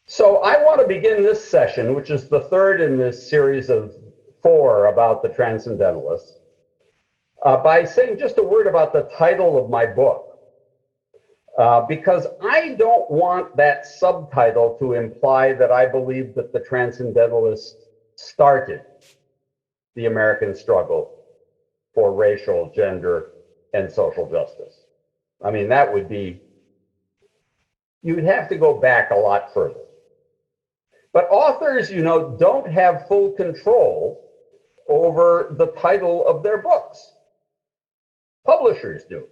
So I want to begin this session, which is the third in this series of 4 about the Transcendentalists, by saying just a word about the title of my book, because I don't want that subtitle to imply that I believe that the Transcendentalists started the American struggle for racial, gender, and social justice. I mean, that would be, you'd have to go back a lot further. But authors, don't have full control over the title of their books. Publishers do.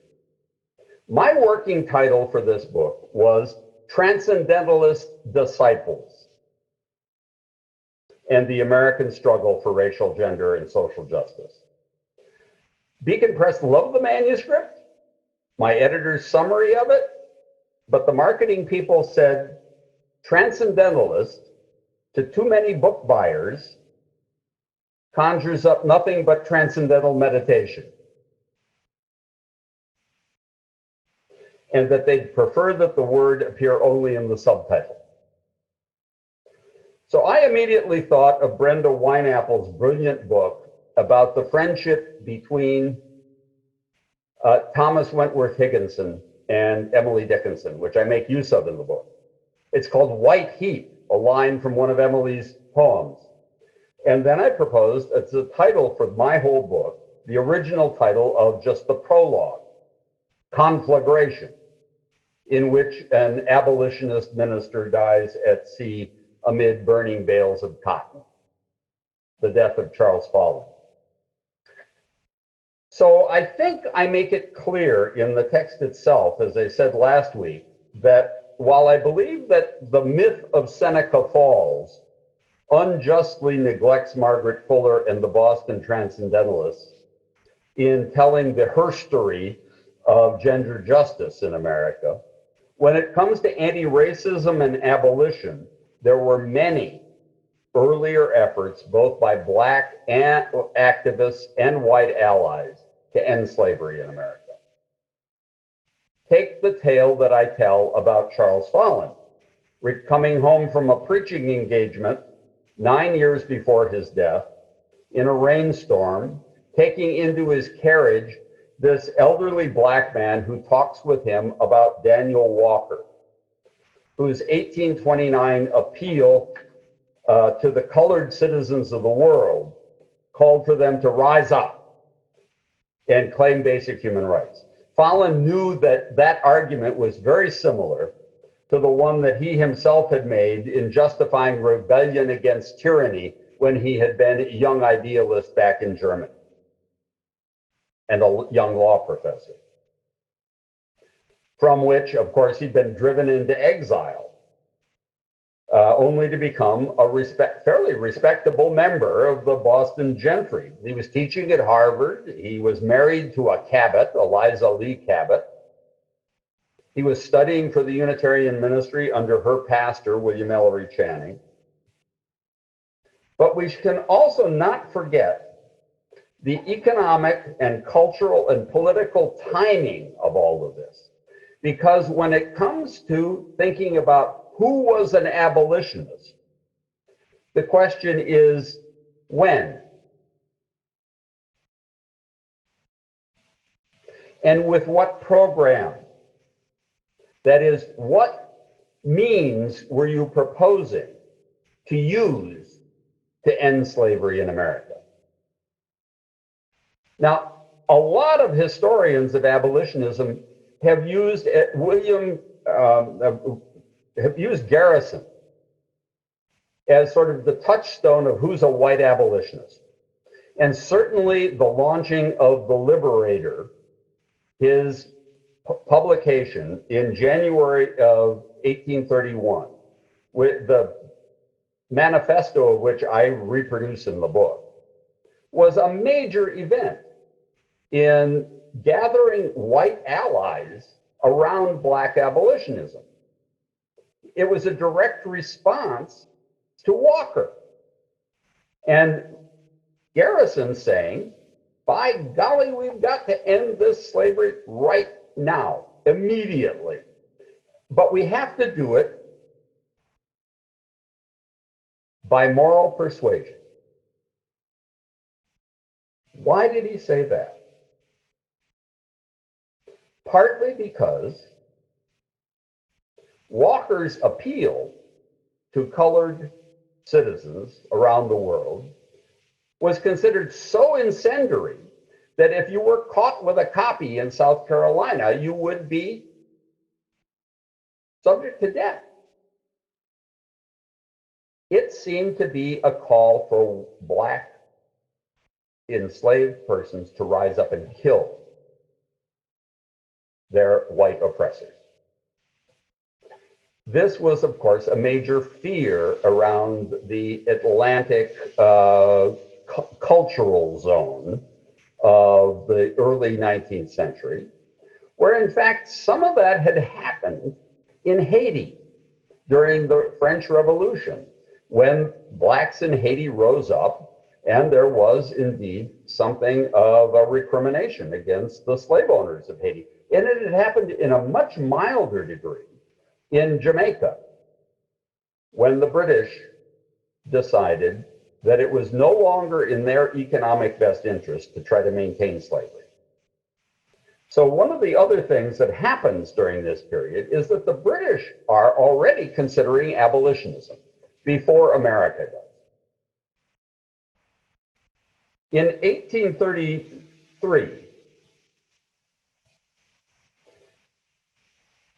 My working title for this book was Transcendentalist Disciples and the American Struggle for Racial, Gender, and Social Justice. Beacon Press loved the manuscript, my editor's summary of it, but the marketing people said, Transcendentalist, to too many book buyers, conjures up nothing but transcendental meditation. And that they'd prefer that the word appear only in the subtitle. So I immediately thought of Brenda Wineapple's brilliant book about the friendship between Thomas Wentworth Higginson and Emily Dickinson, which I make use of in the book. It's called White Heat, a line from one of Emily's poems. And then I proposed as the title for my whole book, the original title of just the prologue, Conflagration, in which an abolitionist minister dies at sea amid burning bales of cotton, the death of Charles Follen. So I think I make it clear in the text itself, as I said last week, that while I believe that the myth of Seneca Falls unjustly neglects Margaret Fuller and the Boston Transcendentalists in telling the herstory of gender justice in America, when it comes to anti-racism and abolition, there were many earlier efforts, both by Black activists and white allies, to end slavery in America. Take the tale that I tell about Charles Follen, coming home from a preaching engagement 9 years before his death in a rainstorm, taking into his carriage this elderly Black man who talks with him about Daniel Walker, whose 1829 appeal to the colored citizens of the world called for them to rise up and claim basic human rights. Follen knew that that argument was very similar to the one that he himself had made in justifying rebellion against tyranny when he had been a young idealist back in Germany and a young law professor, from which, of course, he'd been driven into exile, only to become a fairly respectable member of the Boston gentry. He was teaching at Harvard. He was married to a Cabot, Eliza Lee Cabot. He was studying for the Unitarian ministry under her pastor, William Ellery Channing. But we can also not forget the economic and cultural and political timing of all of this. Because when it comes to thinking about who was an abolitionist, the question is when? And with what program? That is, what means were you proposing to use to end slavery in America? Now, a lot of historians of abolitionism have used Garrison as sort of the touchstone of who's a white abolitionist. And certainly the launching of The Liberator, his publication in January of 1831, with the manifesto of which I reproduce in the book, was a major event in gathering white allies around Black abolitionism. It was a direct response to Walker. And Garrison saying, by golly, we've got to end this slavery right now, immediately. But we have to do it by moral persuasion. Why did he say that? Partly because Walker's appeal to colored citizens around the world was considered so incendiary that if you were caught with a copy in South Carolina, you would be subject to death. It seemed to be a call for black enslaved persons to rise up and kill their white oppressors. This was, of course, a major fear around the Atlantic cultural zone of the early 19th century, where in fact some of that had happened in Haiti during the French Revolution, when blacks in Haiti rose up, and there was indeed something of a recrimination against the slave owners of Haiti. And it had happened in a much milder degree in Jamaica, when the British decided that it was no longer in their economic best interest to try to maintain slavery. So one of the other things that happens during this period is that the British are already considering abolitionism before America does. In 1833,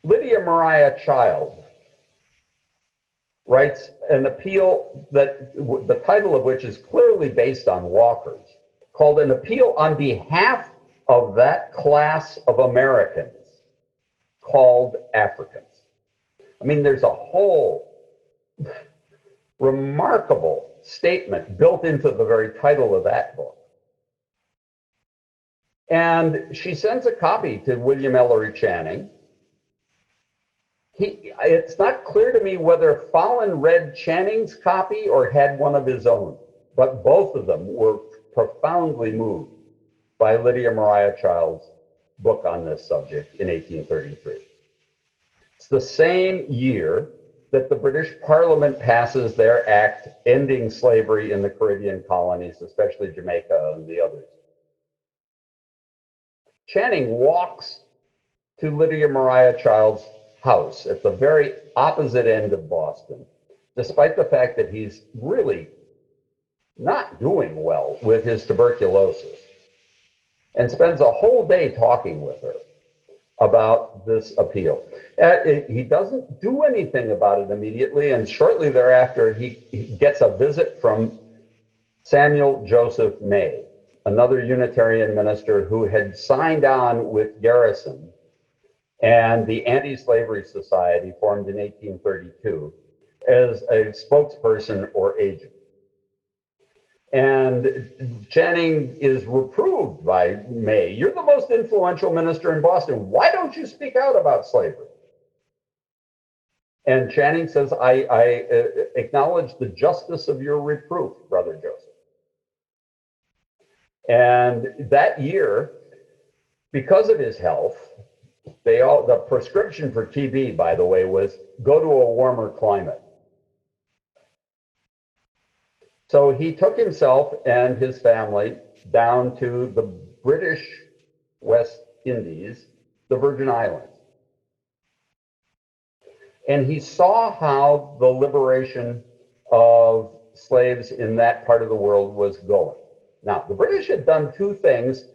Lydia Maria Child writes an appeal that the title of which is clearly based on Walker's, called An Appeal on Behalf of That Class of Americans Called Africans. I mean, there's a whole remarkable statement built into the very title of that book. And she sends a copy to William Ellery Channing. It's not clear to me whether Fallon read Channing's copy or had one of his own, but both of them were profoundly moved by Lydia Maria Child's book on this subject in 1833. It's the same year that the British Parliament passes their act ending slavery in the Caribbean colonies, especially Jamaica and the others. Channing walks to Lydia Maria Child's house at the very opposite end of Boston, despite the fact that he's really not doing well with his tuberculosis, and spends a whole day talking with her about this appeal. He doesn't do anything about it immediately, and shortly thereafter he gets a visit from Samuel Joseph May, another Unitarian minister who had signed on with Garrison and the Anti-Slavery Society, formed in 1832, as a spokesperson or agent. And Channing is reproved by May. You're the most influential minister in Boston. Why don't you speak out about slavery? And Channing says, I acknowledge the justice of your reproof, Brother Joseph. And that year, because of his health, the prescription for TB, by the way, was go to a warmer climate. So he took himself and his family down to the British West Indies, the Virgin Islands. And he saw how the liberation of slaves in that part of the world was going. Now, the British had done two things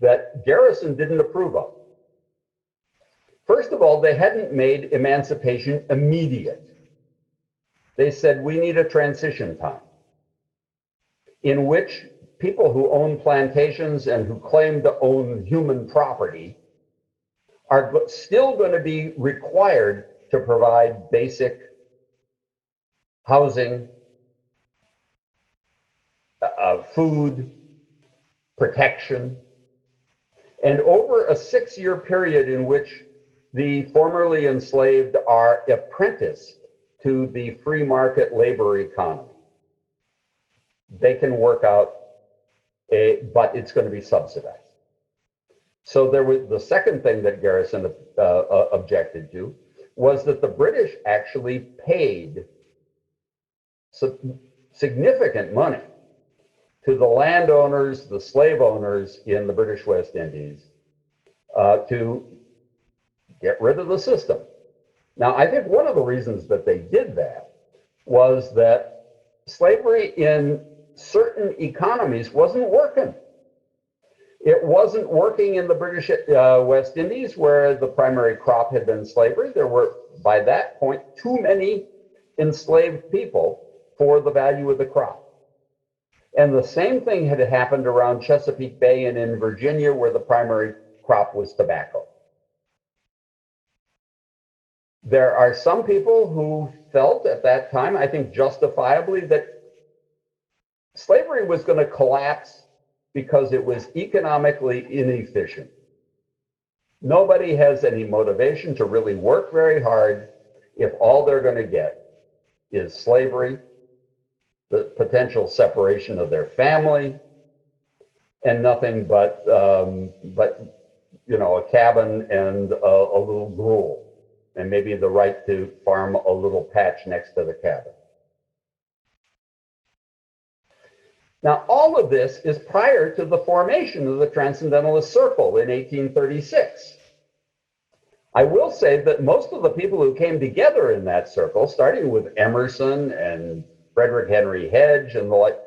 that Garrison didn't approve of. First of all, they hadn't made emancipation immediate. They said, we need a transition time in which people who own plantations and who claim to own human property are still going to be required to provide basic housing, food, protection. And over a 6-year period in which the formerly enslaved are apprenticed to the free market labor economy, they can work out, but it's going to be subsidized. So there was the second thing that Garrison objected to was that the British actually paid significant money to the landowners, the slave owners in the British West Indies to get rid of the system. Now, I think one of the reasons that they did that was that slavery in certain economies wasn't working. It wasn't working in the British West Indies, where the primary crop had been slavery. There were, by that point, too many enslaved people for the value of the crop. And the same thing had happened around Chesapeake Bay and in Virginia, where the primary crop was tobacco. There are some people who felt at that time, I think justifiably, that slavery was going to collapse because it was economically inefficient. Nobody has any motivation to really work very hard if all they're going to get is slavery, the potential separation of their family, and nothing but you know, a cabin and a little gruel, and maybe the right to farm a little patch next to the cabin. Now, all of this is prior to the formation of the Transcendentalist Circle in 1836. I will say that most of the people who came together in that circle, starting with Emerson and Frederick Henry Hedge and the like,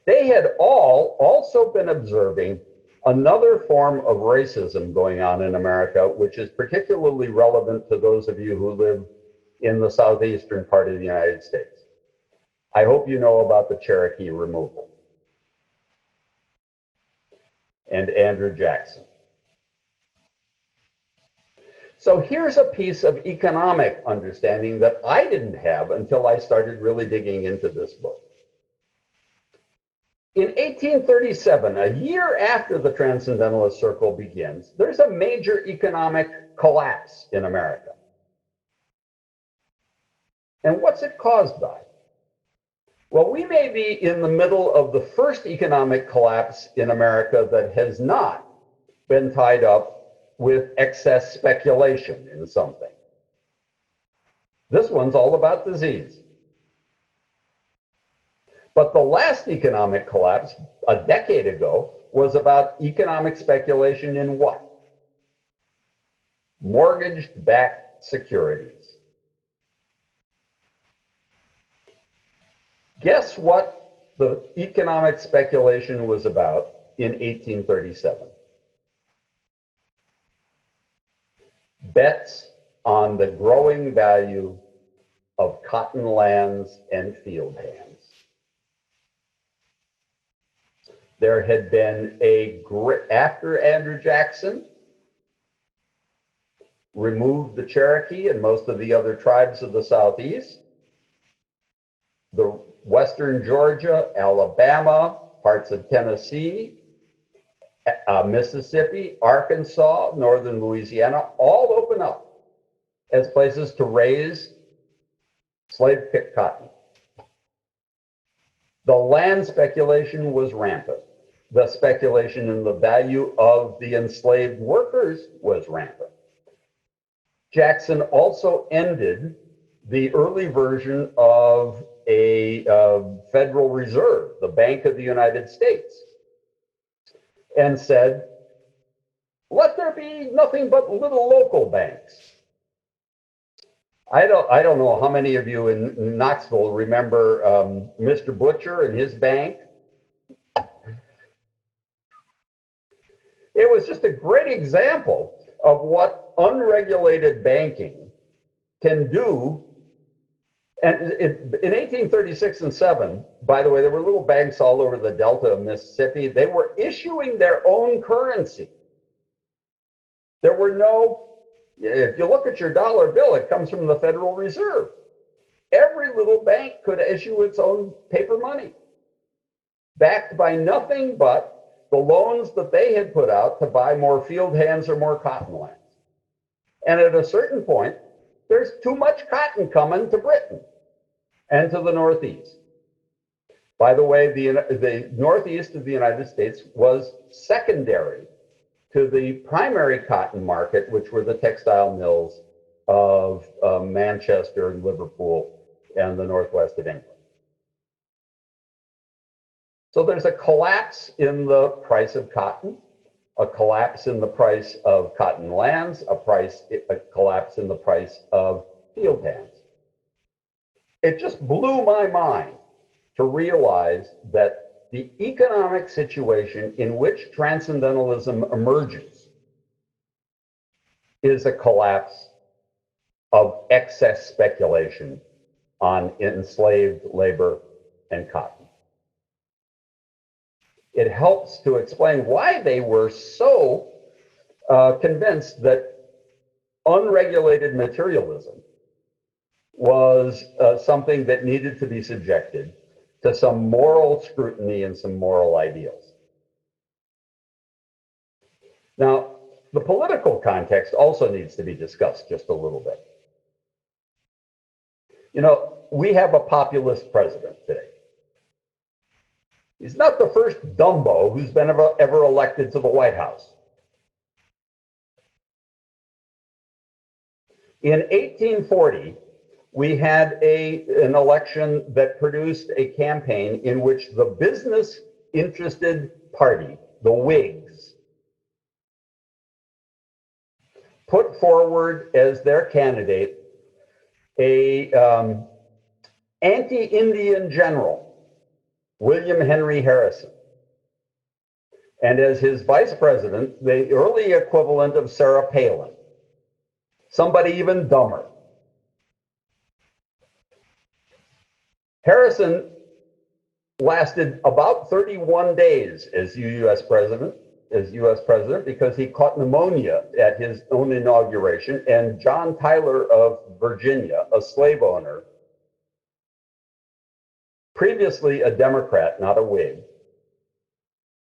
they had all also been observing another form of racism going on in America, which is particularly relevant to those of you who live in the southeastern part of the United States. I hope you know about the Cherokee removal and Andrew Jackson. So here's a piece of economic understanding that I didn't have until I started really digging into this book. In 1837, a year after the Transcendentalist Circle begins, there's a major economic collapse in America. And what's it caused by? Well, we may be in the middle of the first economic collapse in America that has not been tied up with excess speculation in something. This one's all about disease. But the last economic collapse, a decade ago, was about economic speculation in what? Mortgage-backed securities. Guess what the economic speculation was about in 1837? Bets on the growing value of cotton lands and field hands. There had been after Andrew Jackson removed the Cherokee and most of the other tribes of the Southeast, the Western Georgia, Alabama, parts of Tennessee, Mississippi, Arkansas, Northern Louisiana, all open up as places to raise slave-picked cotton. The land speculation was rampant. The speculation in the value of the enslaved workers was rampant. Jackson also ended the early version of a Federal Reserve, the Bank of the United States, and said, let there be nothing but little local banks. I don't know how many of you in Knoxville remember Mr. Butcher and his bank. It was just a great example of what unregulated banking can do. And in 1836 and 7, by the way, there were little banks all over the Delta of Mississippi. They were issuing their own currency. There were no, if you look at your dollar bill, it comes from the Federal Reserve. Every little bank could issue its own paper money, backed by nothing but the loans that they had put out to buy more field hands or more cotton lands. And at a certain point, there's too much cotton coming to Britain and to the Northeast. By the way, the Northeast of the United States was secondary to the primary cotton market, which were the textile mills of Manchester and Liverpool and the Northwest of England. So there's a collapse in the price of cotton, a collapse in the price of cotton lands, a collapse in the price of field hands. It just blew my mind to realize that the economic situation in which transcendentalism emerges is a collapse of excess speculation on enslaved labor and cotton. It helps to explain why they were so convinced that unregulated materialism was something that needed to be subjected to some moral scrutiny and some moral ideals. Now, the political context also needs to be discussed just a little bit. You know, we have a populist president today. He's not the first Dumbo who's been ever elected to the White House. In 1840, we had an election that produced a campaign in which the business-interested party, the Whigs, put forward as their candidate a anti-Indian general, William Henry Harrison, and as his vice president, the early equivalent of Sarah Palin, somebody even dumber. Harrison lasted about 31 days as U.S. president, because he caught pneumonia at his own inauguration, and John Tyler of Virginia, a slave owner, previously a Democrat, not a Whig,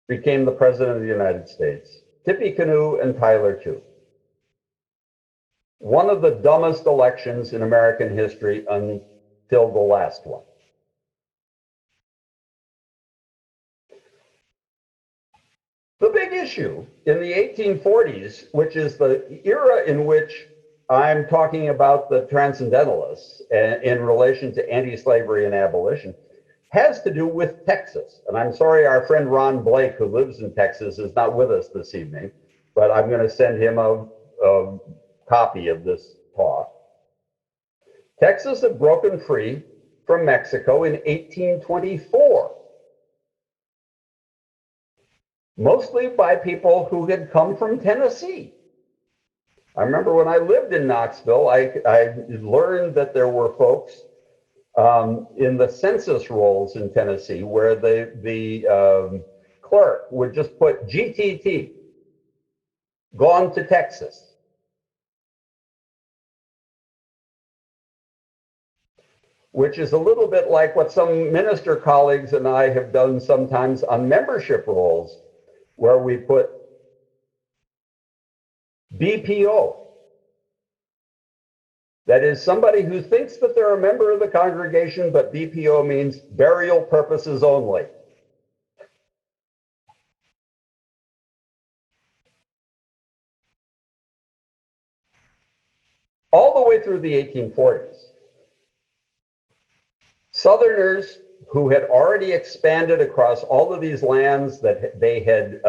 became the president of the United States. Tippecanoe and Tyler too. One of the dumbest elections in American history until the last one. The big issue in the 1840s, which is the era in which I'm talking about the Transcendentalists in relation to anti-slavery and abolition, has to do with Texas. And I'm sorry our friend Ron Blake, who lives in Texas, is not with us this evening, but I'm going to send him a copy of this talk. Texas had broken free from Mexico in 1824. Mostly by people who had come from Tennessee. I remember when I lived in Knoxville, I learned that there were folks in the census rolls in Tennessee where the clerk would just put GTT, gone to Texas. Which is a little bit like what some minister colleagues and I have done sometimes on membership rolls, where we put BPO. That is somebody who thinks that they're a member of the congregation, but BPO means burial purposes only. All the way through the 1840s, Southerners who had already expanded across all of these lands that they had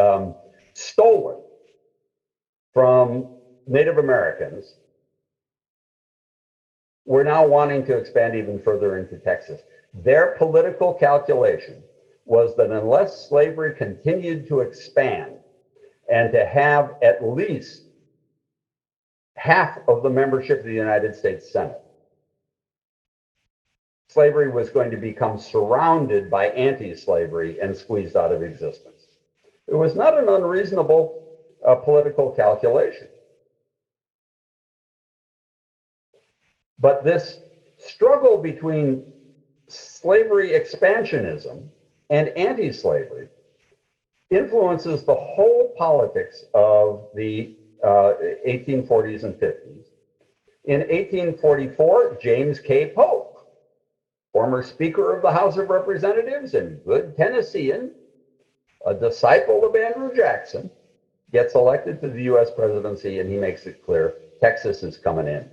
stolen from Native Americans were now wanting to expand even further into Texas. Their political calculation was that unless slavery continued to expand and to have at least half of the membership of the United States Senate, slavery was going to become surrounded by anti-slavery and squeezed out of existence. It was not an unreasonable political calculation. But this struggle between slavery expansionism and anti-slavery influences the whole politics of the 1840s and 50s. In 1844, James K. Polk, former Speaker of the House of Representatives and good Tennessean, a disciple of Andrew Jackson, gets elected to the U.S. presidency, and he makes it clear Texas is coming in,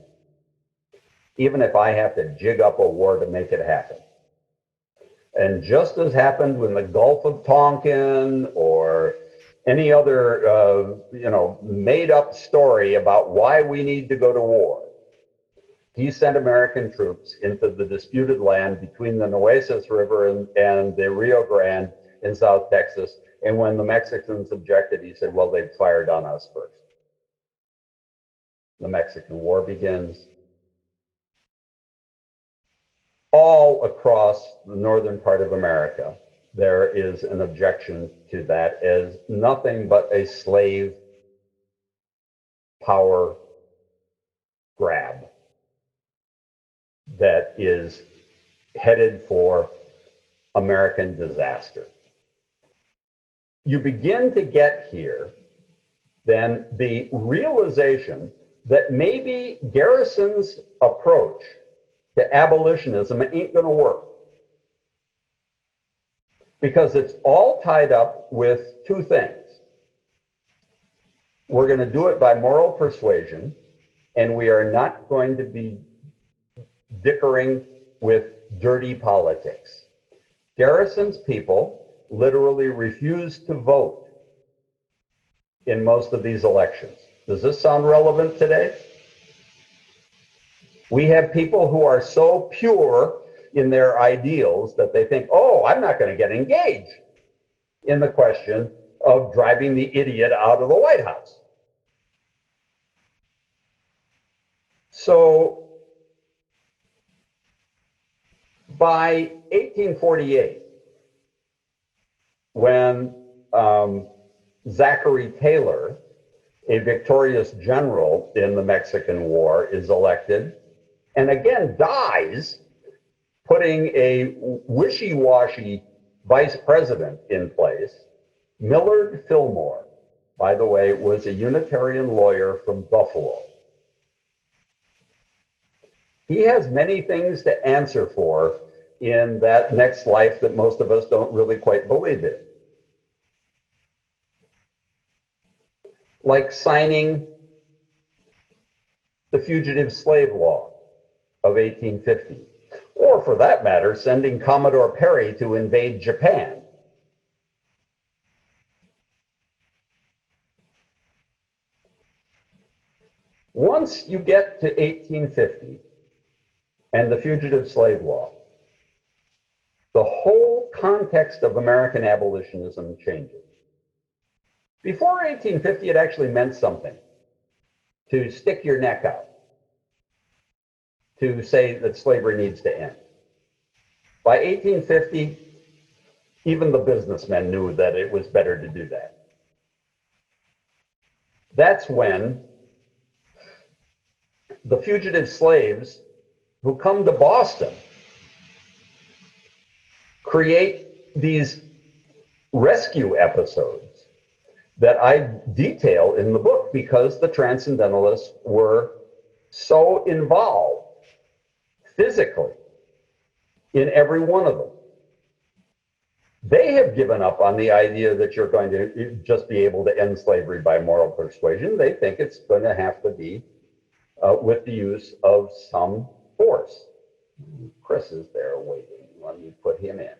even if I have to jig up a war to make it happen. And just as happened in the Gulf of Tonkin or any other, made up story about why we need to go to war, he sent American troops into the disputed land between the Nueces River and the Rio Grande in South Texas. And when the Mexicans objected, he said, well, they fired on us first. The Mexican War begins. All across the northern part of America, there is an objection to that as nothing but a slave power grab that is headed for American disaster. You begin to get here, then, the realization that maybe Garrison's approach to abolitionism ain't going to work, because it's all tied up with two things. We're going to do it by moral persuasion, and we are not going to be dickering with dirty politics. Garrison's people literally refused to vote in most of these elections. Does this sound relevant today? We have people who are so pure in their ideals that they think, oh, I'm not going to get engaged in the question of driving the idiot out of the White House. So by 1848, when Zachary Taylor, a victorious general in the Mexican War, is elected, and again dies, putting a wishy-washy vice president in place, Millard Fillmore, by the way, was a Unitarian lawyer from Buffalo. He has many things to answer for in that next life that most of us don't really quite believe in. Like signing the Fugitive Slave Law of 1850, or for that matter, sending Commodore Perry to invade Japan. Once you get to 1850 and the Fugitive Slave Law, the whole context of American abolitionism changes. Before 1850, it actually meant something to stick your neck out, to say that slavery needs to end. By 1850, even the businessmen knew that it was better to do that. That's when the fugitive slaves who come to Boston create these rescue episodes that I detail in the book, because the Transcendentalists were so involved physically in every one of them. They have given up on the idea that you're going to just be able to end slavery by moral persuasion. They think it's going to have to be with the use of some force. Chris is there waiting. Let me put him in.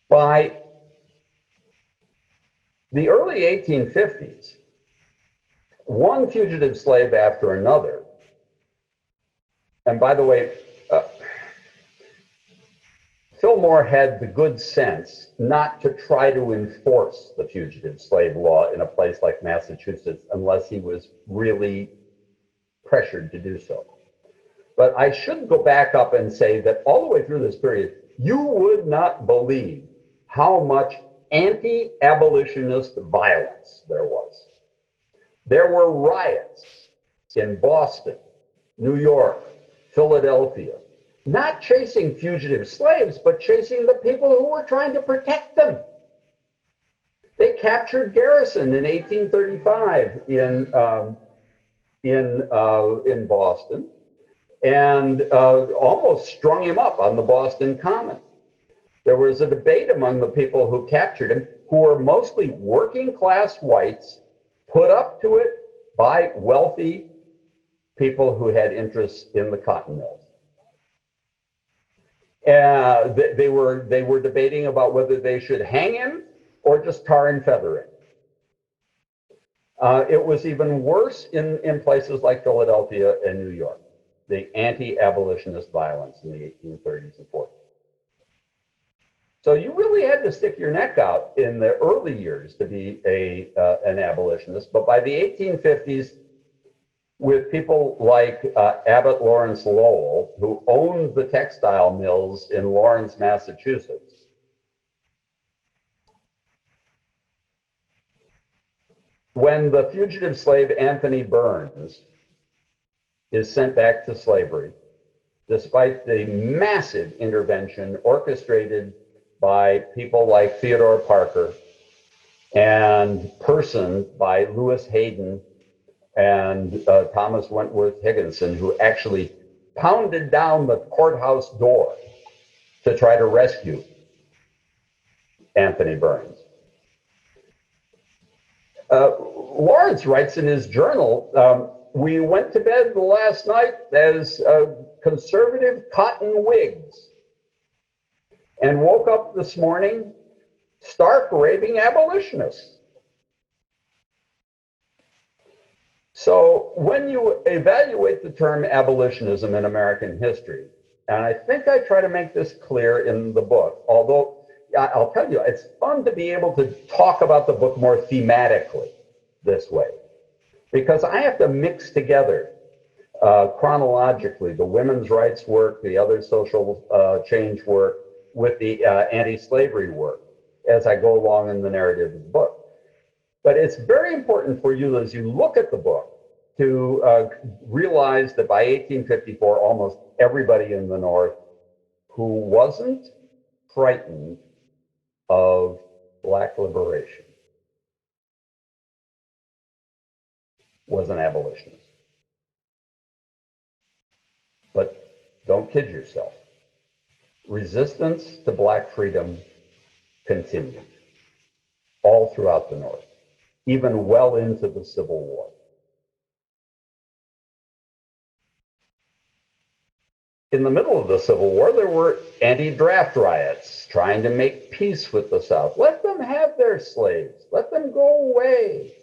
By the early 1850s, one fugitive slave after another, and by the way, Fillmore had the good sense not to try to enforce the fugitive slave law in a place like Massachusetts unless he was really pressured to do so. But I should go back up and say that all the way through this period, you would not believe how much anti-abolitionist violence there was. There were riots in Boston, New York, Philadelphia, not chasing fugitive slaves, but chasing the people who were trying to protect them. They captured Garrison in 1835 in Boston, and almost strung him up on the Boston Common. There was a debate among the people who captured him, who were mostly working class whites, put up to it by wealthy people who had interests in the cotton mills. They were debating about whether they should hang him or just tar and feather him. It was even worse in places like Philadelphia and New York, the anti-abolitionist violence in the 1830s and 40s. So you really had to stick your neck out in the early years to be an abolitionist. But by the 1850s, with people like Abbott Lawrence Lowell, who owned the textile mills in Lawrence, Massachusetts, when the fugitive slave Anthony Buehrens is sent back to slavery, despite the massive intervention orchestrated by people like Theodore Parker and personed by Lewis Hayden and Thomas Wentworth Higginson, who actually pounded down the courthouse door to try to rescue Anthony Buehrens. Lawrence writes in his journal, we went to bed last night as conservative cotton wigs and woke up this morning stark raving abolitionists. So when you evaluate the term abolitionism in American history, and I think I try to make this clear in the book, although I'll tell you, it's fun to be able to talk about the book more thematically this way, because I have to mix together chronologically the women's rights work, the other social change work, with the anti-slavery work as I go along in the narrative of the book. But it's very important for you as you look at the book to realize that by 1854, almost everybody in the North who wasn't frightened of Black liberation was an abolitionist. But don't kid yourself. Resistance to Black freedom continued all throughout the North, even well into the Civil War. In the middle of the Civil War, there were anti-draft riots trying to make peace with the South. Let them have their slaves. Let them go away.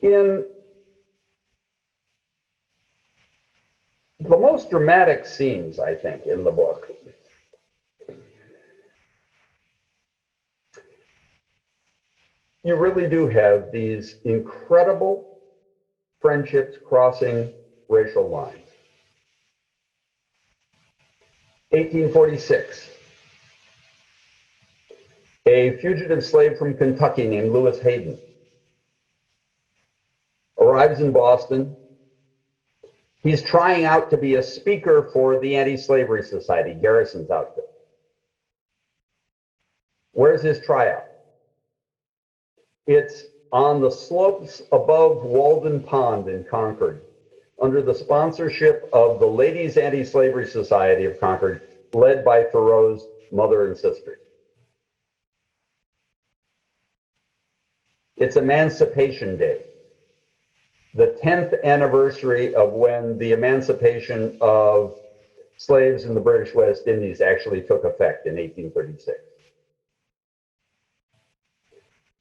In the most dramatic scenes, I think, in the book, you really do have these incredible friendships crossing racial lines. 1846, a fugitive slave from Kentucky named Lewis Hayden arrives in Boston. He's trying out to be a speaker for the Anti-Slavery Society, Garrison's outfit. Where's his tryout? It's on the slopes above Walden Pond in Concord, under the sponsorship of the Ladies Anti-Slavery Society of Concord, led by Thoreau's mother and sisters. It's Emancipation Day, the 10th anniversary of when the emancipation of slaves in the British West Indies actually took effect in 1836.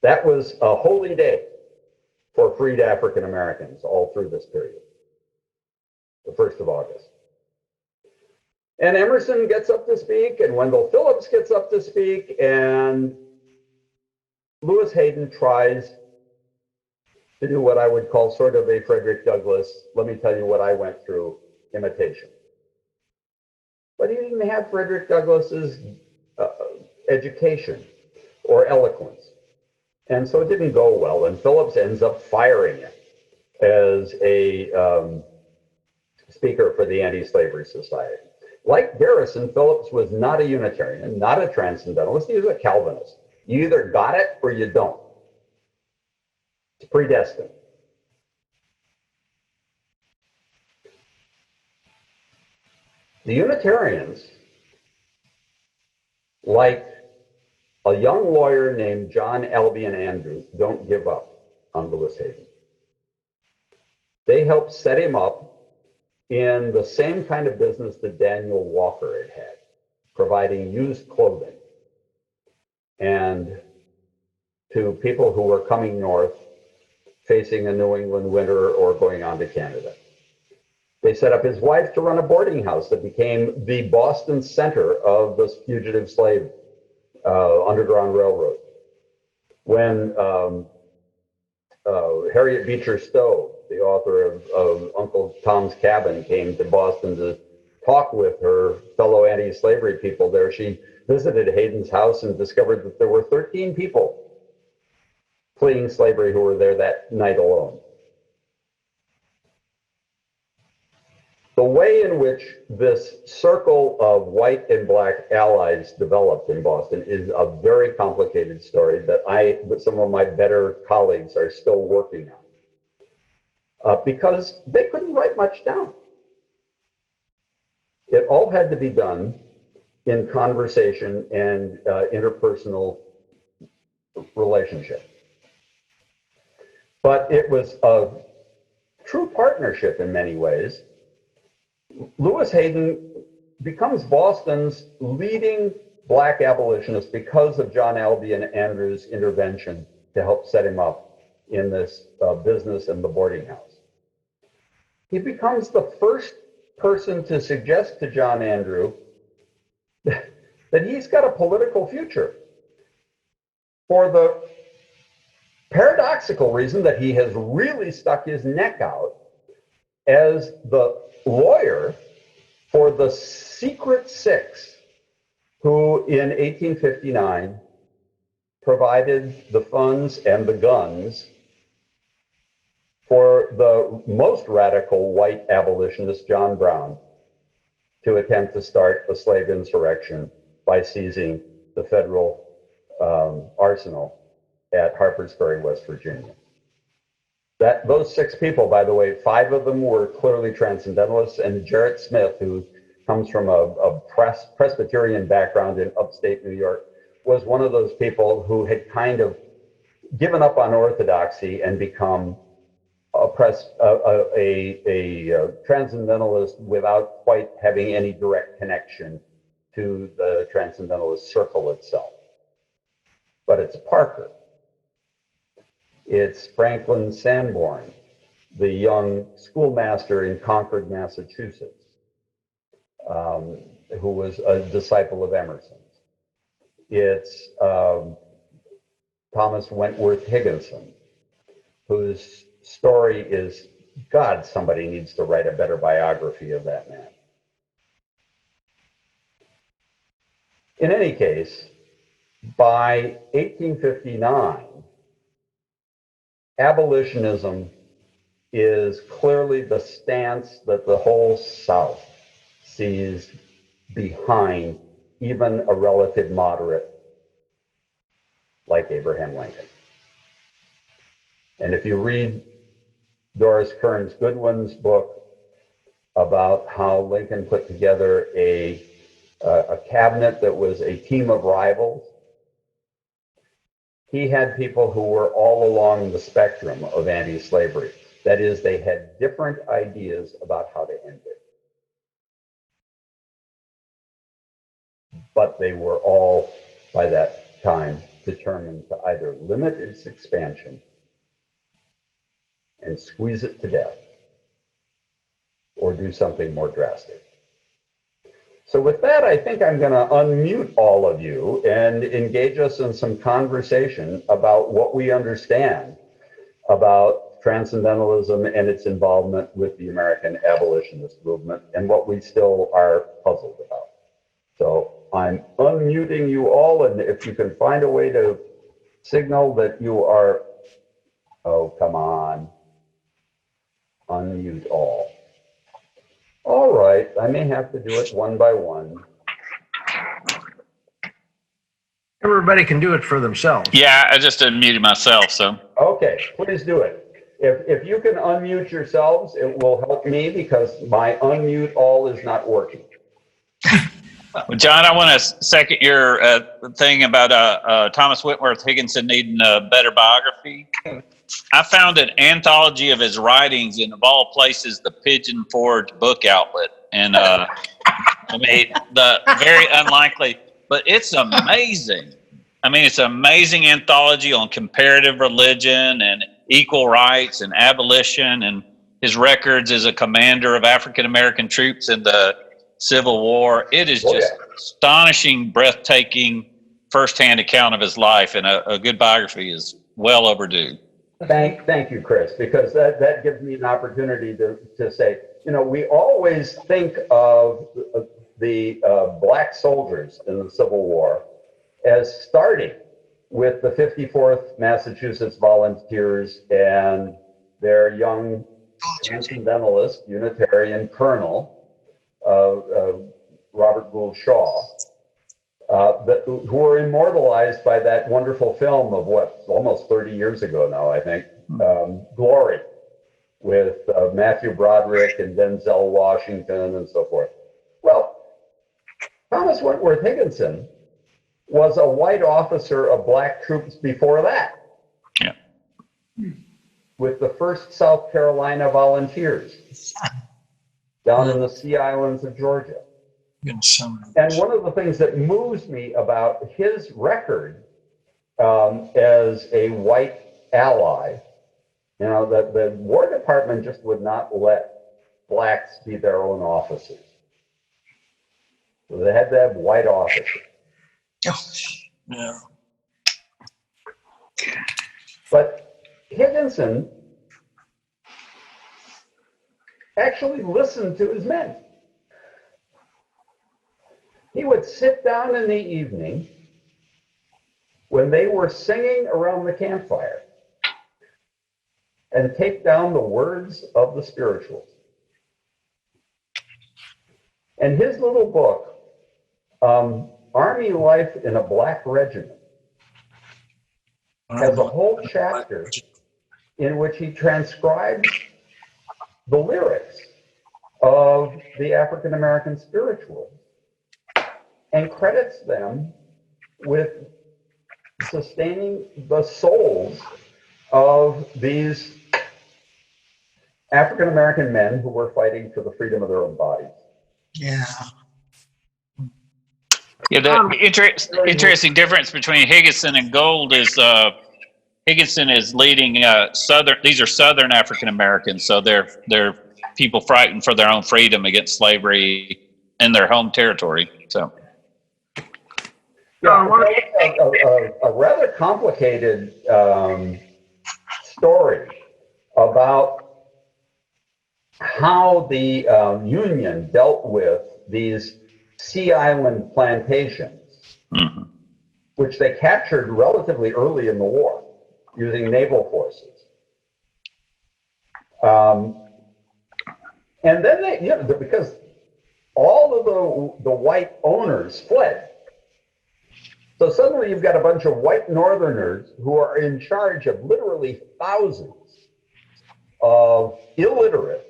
That was a holy day for freed African Americans all through this period, the 1st of August. And Emerson gets up to speak, and Wendell Phillips gets up to speak, and Lewis Hayden tries to do what I would call sort of a Frederick Douglass, let me tell you what I went through, imitation. But he didn't have Frederick Douglass's education or eloquence. And so it didn't go well, and Phillips ends up firing him as a speaker for the Anti-Slavery Society. Like Garrison, Phillips was not a Unitarian, not a Transcendentalist, he was a Calvinist. You either got it or you don't. It's predestined. The Unitarians, like a young lawyer named John Albion Andrews, don't give up on Lewis Hayden. They helped set him up in the same kind of business that Daniel Walker had had, providing used clothing and to people who were coming north, facing a New England winter or going on to Canada. They set up his wife to run a boarding house that became the Boston center of the fugitive slave Underground Railroad. When Harriet Beecher Stowe, the author of Uncle Tom's Cabin, came to Boston to talk with her fellow anti-slavery people there, she visited Hayden's house and discovered that there were 13 people fleeing slavery who were there that night alone. The way in which this circle of white and black allies developed in Boston is a very complicated story that some of my better colleagues are still working on, because they couldn't write much down. It all had to be done in conversation and interpersonal relationship. But it was a true partnership in many ways. Lewis Hayden becomes Boston's leading black abolitionist because of John Albion Andrews' intervention to help set him up in this business in the boarding house. He becomes the first person to suggest to John Andrew that he's got a political future, for the paradoxical reason that he has really stuck his neck out as the lawyer for the Secret Six, who in 1859 provided the funds and the guns for the most radical white abolitionist, John Brown, to attempt to start a slave insurrection by seizing the federal arsenal at Harper's Ferry, West Virginia. Those six people, by the way, 5 of them were clearly Transcendentalists, and Jarrett Smith, who comes from a Presbyterian background in upstate New York, was one of those people who had kind of given up on orthodoxy and become a Transcendentalist without quite having any direct connection to the Transcendentalist circle itself. But it's Parker. It's Franklin Sanborn, the young schoolmaster in Concord, Massachusetts, who was a disciple of Emerson's. It's Thomas Wentworth Higginson, whose story is, God, somebody needs to write a better biography of that man. In any case, by 1859, abolitionism is clearly the stance that the whole South sees behind even a relative moderate like Abraham Lincoln. And if you read Doris Kearns Goodwin's book about how Lincoln put together a cabinet that was a team of rivals, he had people who were all along the spectrum of anti-slavery. That is, they had different ideas about how to end it. But they were all, by that time, determined to either limit its expansion and squeeze it to death, or do something more drastic. So with that, I think I'm going to unmute all of you and engage us in some conversation about what we understand about Transcendentalism and its involvement with the American abolitionist movement, and what we still are puzzled about. So I'm unmuting you all, and if you can find a way to signal that you are, oh, come on, unmute all. All right, I may have to do it one by one. Everybody can do it for themselves. Yeah, I just unmuted myself, so. Okay, please do it. If you can unmute yourselves, it will help me because my unmute all is not working. Well, John, I want to second your thing about Thomas Wentworth Higginson needing a better biography. I found an anthology of his writings in, of all places, the Pigeon Forge book outlet. And I mean, the very unlikely, but it's amazing. I mean, it's an amazing anthology on comparative religion and equal rights and abolition, and his records as a commander of African American troops in the Civil War. It is just astonishing, breathtaking, firsthand account of his life, and a good biography is well overdue. Thank you, Chris, because that gives me an opportunity to say, you know, we always think of the black soldiers in the Civil War as starting with the 54th Massachusetts Volunteers and their young Transcendentalist Unitarian colonel, Robert Gould Shaw, who were immortalized by that wonderful film of almost 30 years ago now, I think, Glory, with Matthew Broderick and Denzel Washington and so forth. Well, Thomas Wentworth Higginson was a white officer of black troops before that. Yeah. With the 1st South Carolina Volunteers down in the Sea Islands of Georgia. And one of the things that moves me about his record as a white ally, you know, that the War Department just would not let blacks be their own officers. So they had to have white officers. Yeah. But Higginson actually listened to his men. He would sit down in the evening when they were singing around the campfire and take down the words of the spirituals. And his little book, Army Life in a Black Regiment, has a whole chapter in which he transcribes the lyrics of the African American spirituals and credits them with sustaining the souls of these African American men who were fighting for the freedom of their own bodies. Yeah. Yeah, the interesting difference between Higginson and Gould is Higginson is leading Southern. These are Southern African Americans, so they're people fighting for their own freedom against slavery in their home territory. So, yeah, a rather complicated story about how the Union dealt with these Sea Island plantations, which they captured relatively early in the war using naval forces. And then they, you know, because all of the white owners fled. So suddenly you've got a bunch of white Northerners who are in charge of literally thousands of illiterate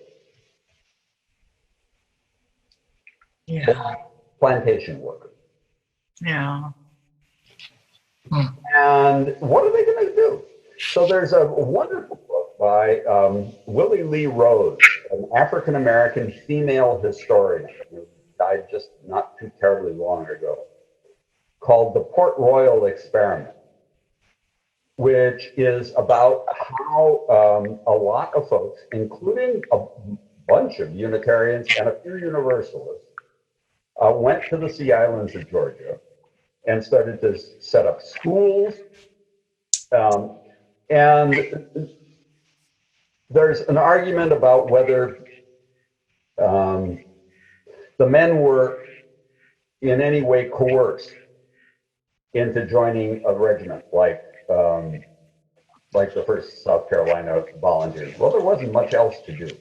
plantation workers. Yeah. And what are they going to do? So there's a wonderful book by Willie Lee Rose, an African-American female historian who died just not too terribly long ago, called The Port Royal Experiment, which is about how a lot of folks, including a bunch of Unitarians and a few Universalists, went to the Sea Islands of Georgia and started to set up schools. And there's an argument about whether the men were in any way coerced into joining a regiment like the 1st South Carolina Volunteers. Well, there wasn't much else to do.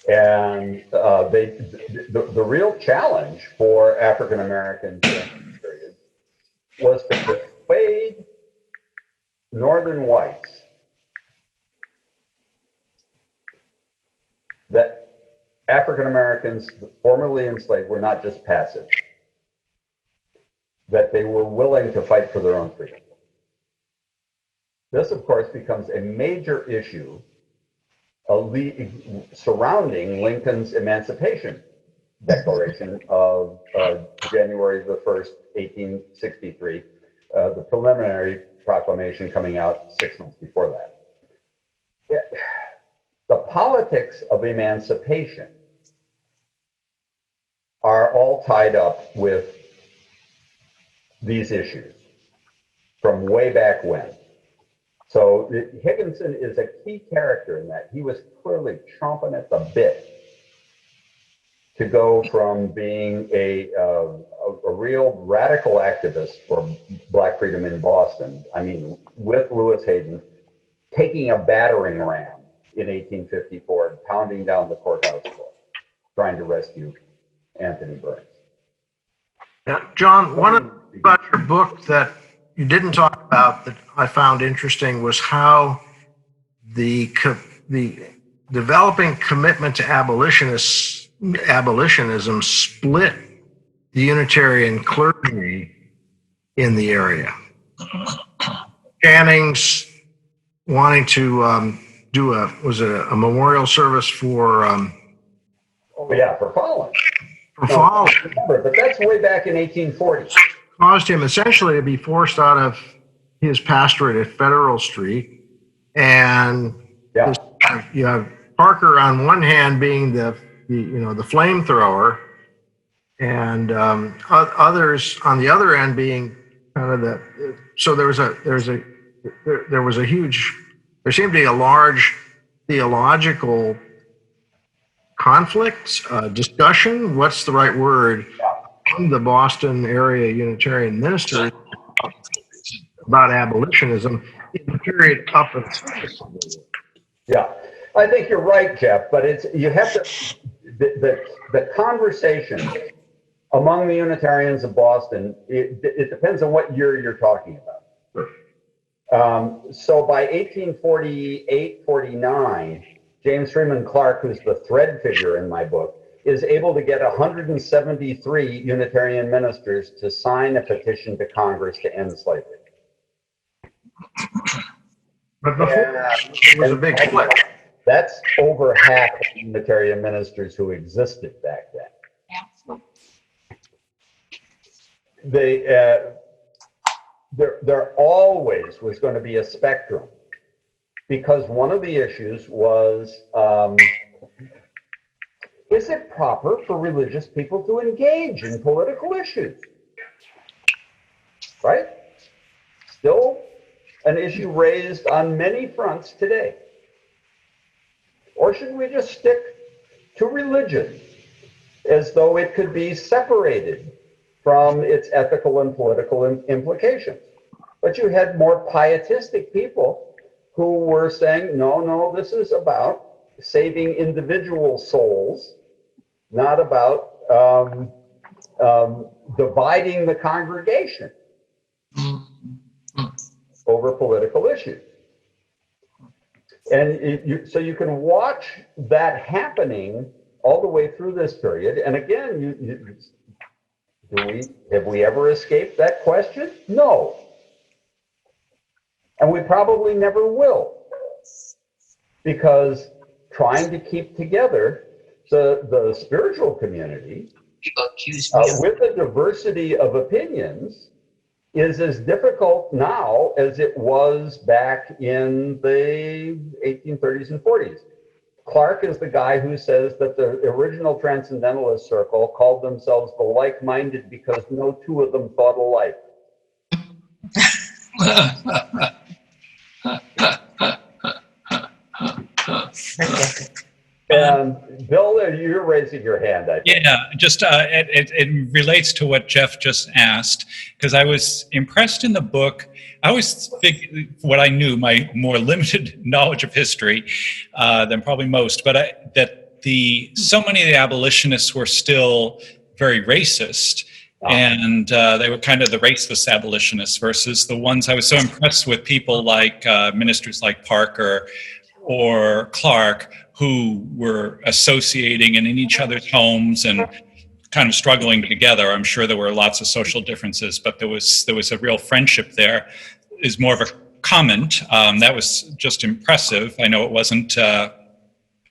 And the real challenge for African Americans during this period was to persuade Northern whites that African Americans formerly enslaved were not just passive, that they were willing to fight for their own freedom. This, of course, becomes a major issue surrounding Lincoln's Emancipation Declaration of January the 1st, 1863, the preliminary proclamation coming out 6 months before that. The politics of emancipation are all tied up with these issues from way back when. So Higginson is a key character in that. He was clearly chomping at the bit to go from being a real radical activist for Black freedom in Boston, I mean, with Lewis Hayden, taking a battering ram in 1854 and pounding down the courthouse door, trying to rescue Anthony Buehrens. Now, John, one of the things about your book that you didn't talk about that I found interesting was how the developing commitment to abolitionism split the Unitarian clergy in the area. Channing's wanting to do a memorial service for for Fallen. Fallen. But that's way back in 1840. Caused him essentially to be forced out of his pastorate at Federal Street, and you have Parker on one hand being the flamethrower, and others on the other end being kind of the. So there seemed to be a large theological conflict, discussion. What's the right word? The Boston area Unitarian ministers about abolitionism in the period up until. Yeah, I think you're right, Jeff. But you have to the conversation among the Unitarians of Boston. It depends on what year you're talking about. So by 1848, 49, James Freeman Clark, who's the thread figure in my book, is able to get 173 Unitarian ministers to sign a petition to Congress to end slavery. But before it was a big split. That's over half of the Unitarian ministers who existed back then. There always was going to be a spectrum, because one of the issues was, is it proper for religious people to engage in political issues? Right? Still an issue raised on many fronts today. Or should we just stick to religion as though it could be separated from its ethical and political implications? But you had more pietistic people who were saying, no, this is about saving individual souls, not about dividing the congregation over political issues. And so you can watch that happening all the way through this period. And again, have we ever escaped that question? No. And we probably never will, because trying to keep together the spiritual community with a diversity of opinions is as difficult now as it was back in the 1830s and 40s. Clark is the guy who says that the original Transcendentalist circle called themselves the like-minded because no two of them thought alike. And Bill, you're raising your hand, I think. Yeah, just it relates to what Jeff just asked, because I was impressed in the book. I always think what I knew, my more limited knowledge of history than probably most, but so many of the abolitionists were still very racist. And they were kind of the racist abolitionists versus the ones I was so impressed with, people like ministers like Parker or Clark, who were associating and in each other's homes and kind of struggling together. I'm sure there were lots of social differences, but there was a real friendship there. Is more of a comment. That was just impressive. I know it wasn't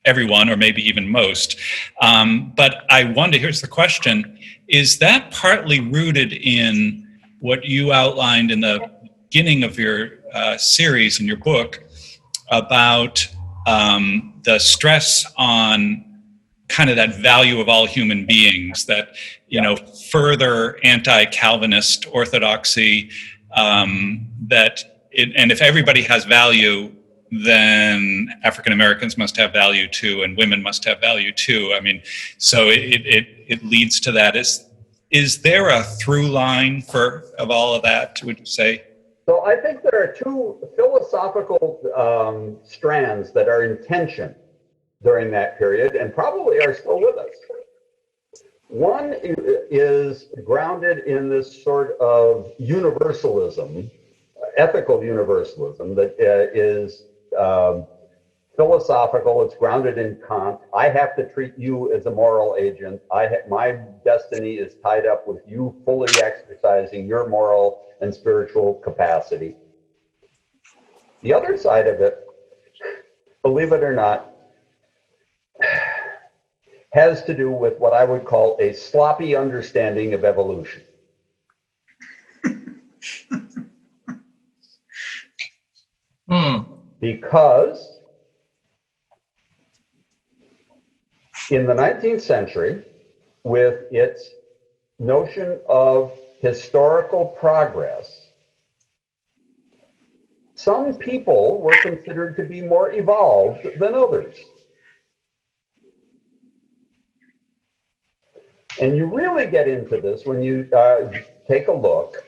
everyone, or maybe even most. But I wonder, here's the question, is that partly rooted in what you outlined in the beginning of your series in your book about the stress on kind of that value of all human beings, that, you know, further anti-Calvinist orthodoxy, that and if everybody has value, then African Americans must have value too, and women must have value too. I mean, so it leads to that. Is there a through line of all of that, would you say? So I think there are two philosophical strands that are in tension during that period and probably are still with us. One is grounded in this sort of universalism, ethical universalism that is philosophical. It's grounded in Kant. I have to treat you as a moral agent. My destiny is tied up with you fully exercising your moral and spiritual capacity. The other side of it, believe it or not, has to do with what I would call a sloppy understanding of evolution. Because in the 19th century, with its notion of historical progress, some people were considered to be more evolved than others. And you really get into this when you take a look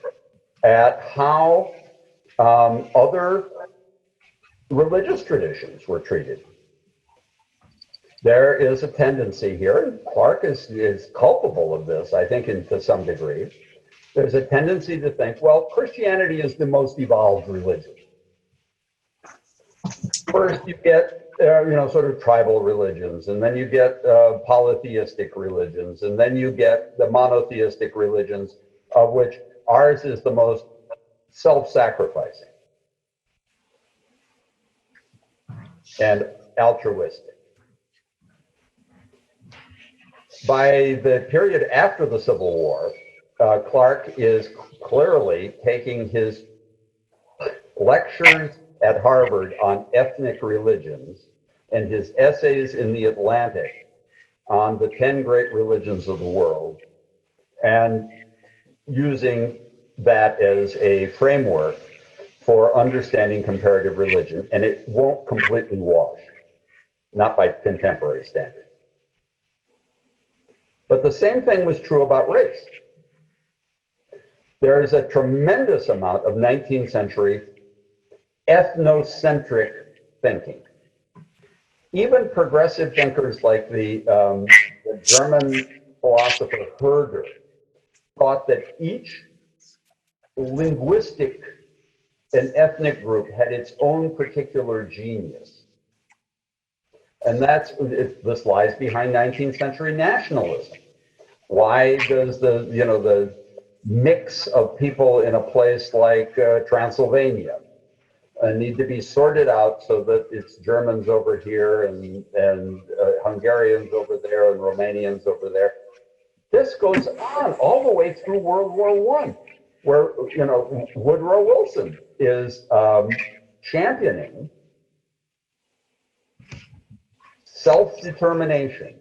at how other religious traditions were treated. There is a tendency here, and Clark is culpable of this, I think, to some degree. There's a tendency to think, well, Christianity is the most evolved religion. First, you get, sort of tribal religions, and then you get polytheistic religions, and then you get the monotheistic religions, of which ours is the most self-sacrificing and altruistic. By the period after the Civil War, Clark is clearly taking his lectures at Harvard on ethnic religions and his essays in the Atlantic on the 10 great religions of the world, and using that as a framework for understanding comparative religion, and it won't completely wash, not by contemporary standards. But the same thing was true about race. There is a tremendous amount of 19th century ethnocentric thinking. Even progressive thinkers like the German philosopher Herder thought that each linguistic and ethnic group had its own particular genius. And this lies behind 19th century nationalism. Why does the mix of people in a place like Transylvania need to be sorted out so that it's Germans over here and Hungarians over there and Romanians over there? This goes on all the way through World War I, where Woodrow Wilson is championing self-determination,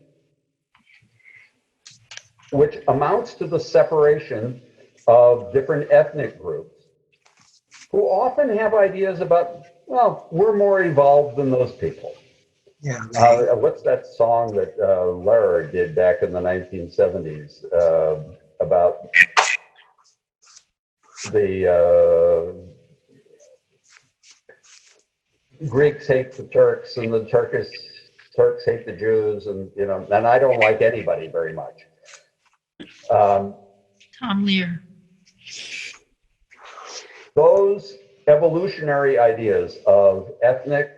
which amounts to the separation of different ethnic groups who often have ideas about, well, we're more evolved than those people. Yeah. What's that song that Lehrer did back in the 1970s about the Greeks hate the Turks and the Turks hate the Jews, and and I don't like anybody very much. Tom Lear. Those evolutionary ideas of ethnic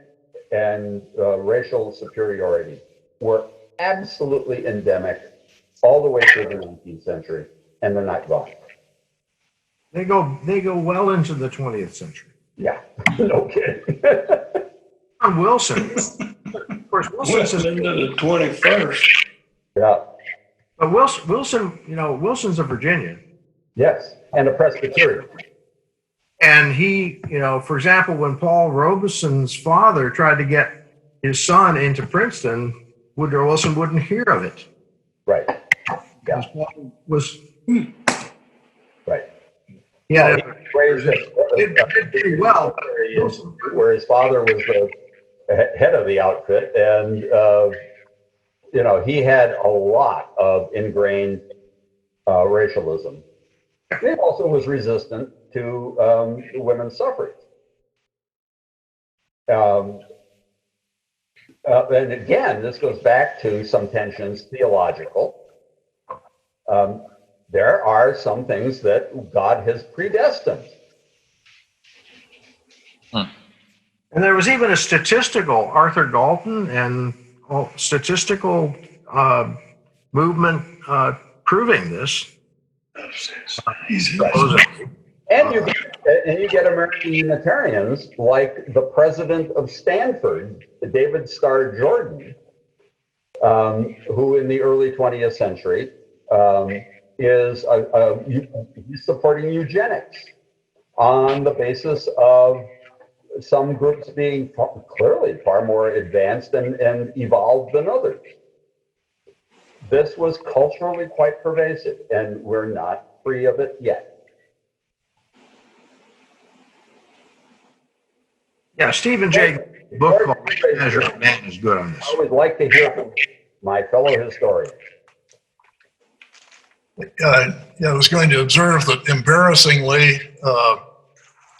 and racial superiority were absolutely endemic all the way through the 19th century, and they're not gone. They go well into the 20th century. Yeah, no kidding. John Wilson. Of course, Wilson says, into the 21st. Yeah, but Wilson, you know, Wilson's a Virginian. yes, and a Presbyterian. And he, you know, for example, when Paul Robeson's father tried to get his son into Princeton, Woodrow Wilson wouldn't hear of it. Right. Because Paul was, Right. yeah, He raised did pretty well. where his father was the head of the outfit, and you know, he had a lot of ingrained racialism. He also was resistant to women's suffrage. And again, this goes back to some tensions theological. There are some things that God has predestined. And there was even a statistical, Arthur Galton and statistical movement proving this. And you get American Unitarians like the president of Stanford, David Starr Jordan, who in the early 20th century is he's supporting eugenics on the basis of some groups being clearly far more advanced and evolved than others. This was culturally quite pervasive, and we're not free of it yet. Yeah, Stephen Jay book called Measure of Man is good on this. I always like to hear from my fellow historians. I was going to observe that embarrassingly,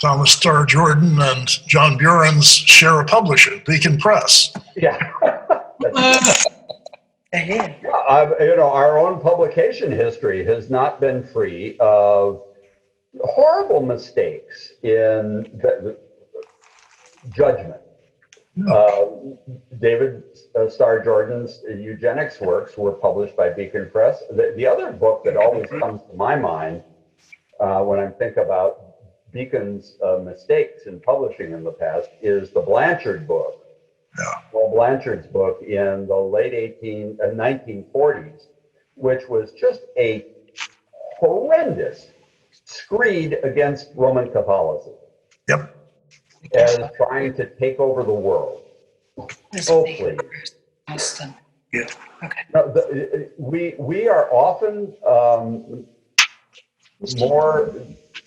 Thomas Starr Jordan and John Buehrens share a publisher, Beacon Press. Yeah. Ahead. You know, our own publication history has not been free of horrible mistakes in the judgment. David Starr Jordan's eugenics works were published by Beacon Press. The other book that always comes to my mind when I think about Beacon's mistakes in publishing in the past is the Blanchard book. Yeah. Well, Blanchard's book in the late 1940s, which was just a horrendous screed against Roman Catholicism. Yep. As trying to take over the world. Oh, please. Austin. Yeah. Okay. No, we are often more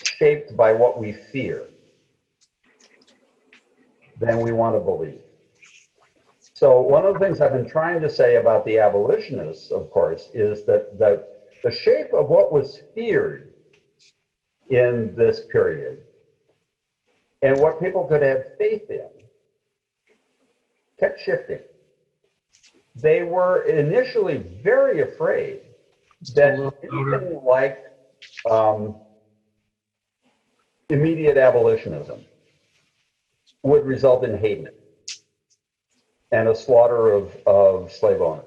shaped by what we fear than we want to believe. So one of the things I've been trying to say about the abolitionists, of course, is that the shape of what was feared in this period and what people could have faith in kept shifting. They were initially very afraid that anything like immediate abolitionism would result in hate and a slaughter of slave owners.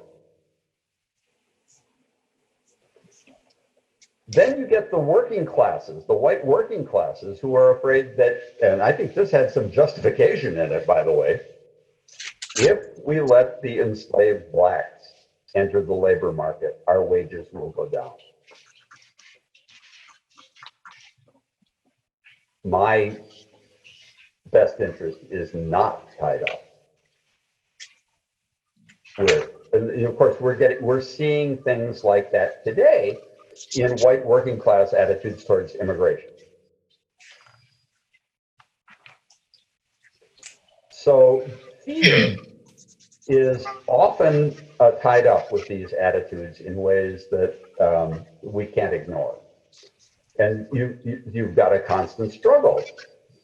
Then you get the working classes, the white working classes, who are afraid that, and I think this had some justification in it, by the way, if we let the enslaved blacks enter the labor market, our wages will go down. My best interest is not tied up with, and of course, we're seeing things like that today in white working class attitudes towards immigration. So fear is often tied up with these attitudes in ways that we can't ignore. And you've got a constant struggle.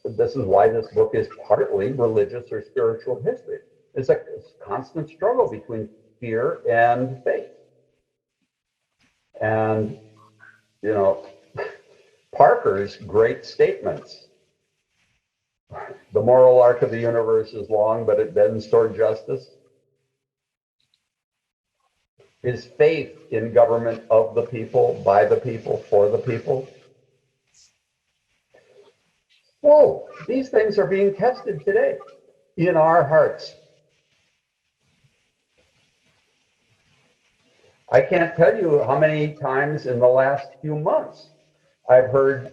This is why this book is partly religious or spiritual history. It's a constant struggle between fear and faith. And, you know, Parker's great statements, the moral arc of the universe is long, but it bends toward justice. Is faith in government of the people, by the people, for the people. Whoa, these things are being tested today in our hearts. I can't tell you how many times in the last few months I've heard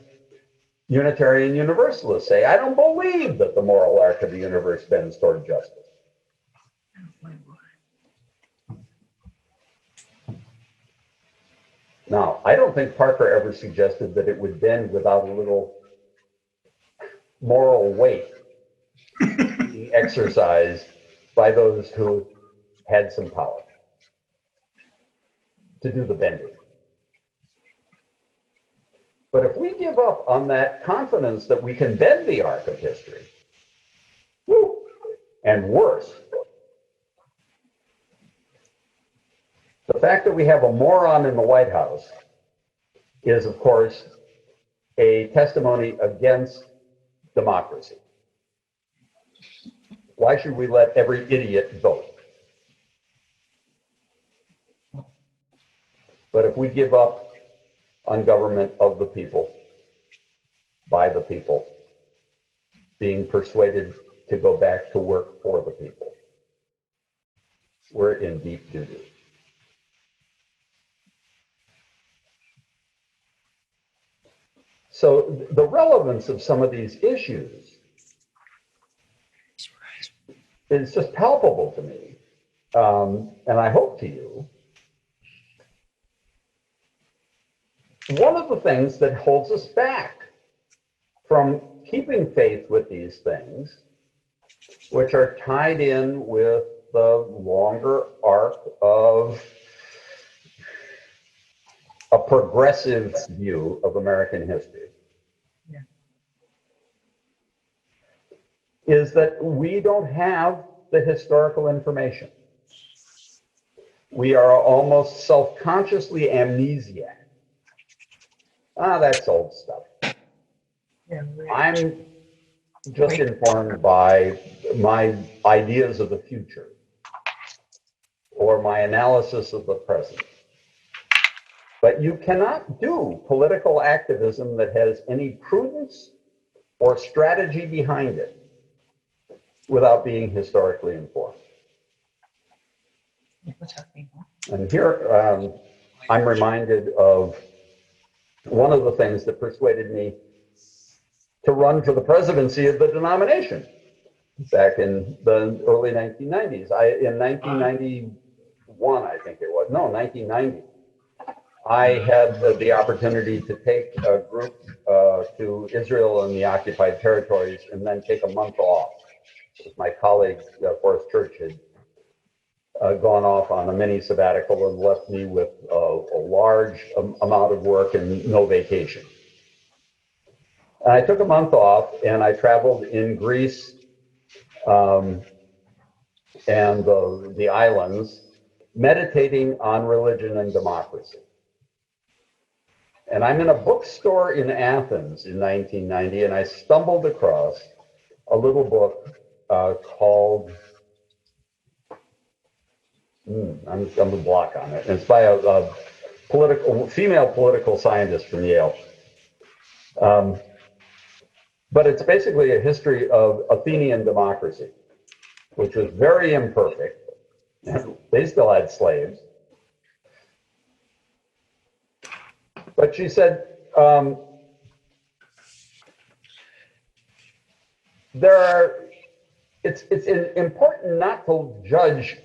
Unitarian Universalists say, I don't believe that the moral arc of the universe bends toward justice. Now, I don't think Parker ever suggested that it would bend without a little moral weight being exercised by those who had some power to do the bending. But if we give up on that confidence that we can bend the arc of history, woo, and worse, the fact that we have a moron in the White House is, of course, a testimony against democracy. Why should we let every idiot vote? But if we give up on government of the people, by the people, being persuaded to go back to work for the people, we're in deep doo-doo. So the relevance of some of these issues is just palpable to me, and I hope to you. One of the things that holds us back from keeping faith with these things, which are tied in with the longer arc of a progressive view of American history, is that we don't have the historical information. We are almost self-consciously amnesiac. That's old stuff. I'm just informed by my ideas of the future or my analysis of the present. But you cannot do political activism that has any prudence or strategy behind it without being historically informed. And here I'm reminded of one of the things that persuaded me to run for the presidency of the denomination back in the early 1990s. In 1991, I think it was, no, 1990, I had the opportunity to take a group to Israel and the occupied territories and then take a month off. My colleague, Forrest Church, had gone off on a mini sabbatical and left me with a large amount of work and no vacation. And I took a month off and I traveled in Greece and the islands, meditating on religion and democracy. And I'm in a bookstore in Athens in 1990, and I stumbled across a little book called, I'm a block on it. And it's by a female political scientist from Yale. But it's basically a history of Athenian democracy, which was very imperfect. They still had slaves. But she said, it's important not to judge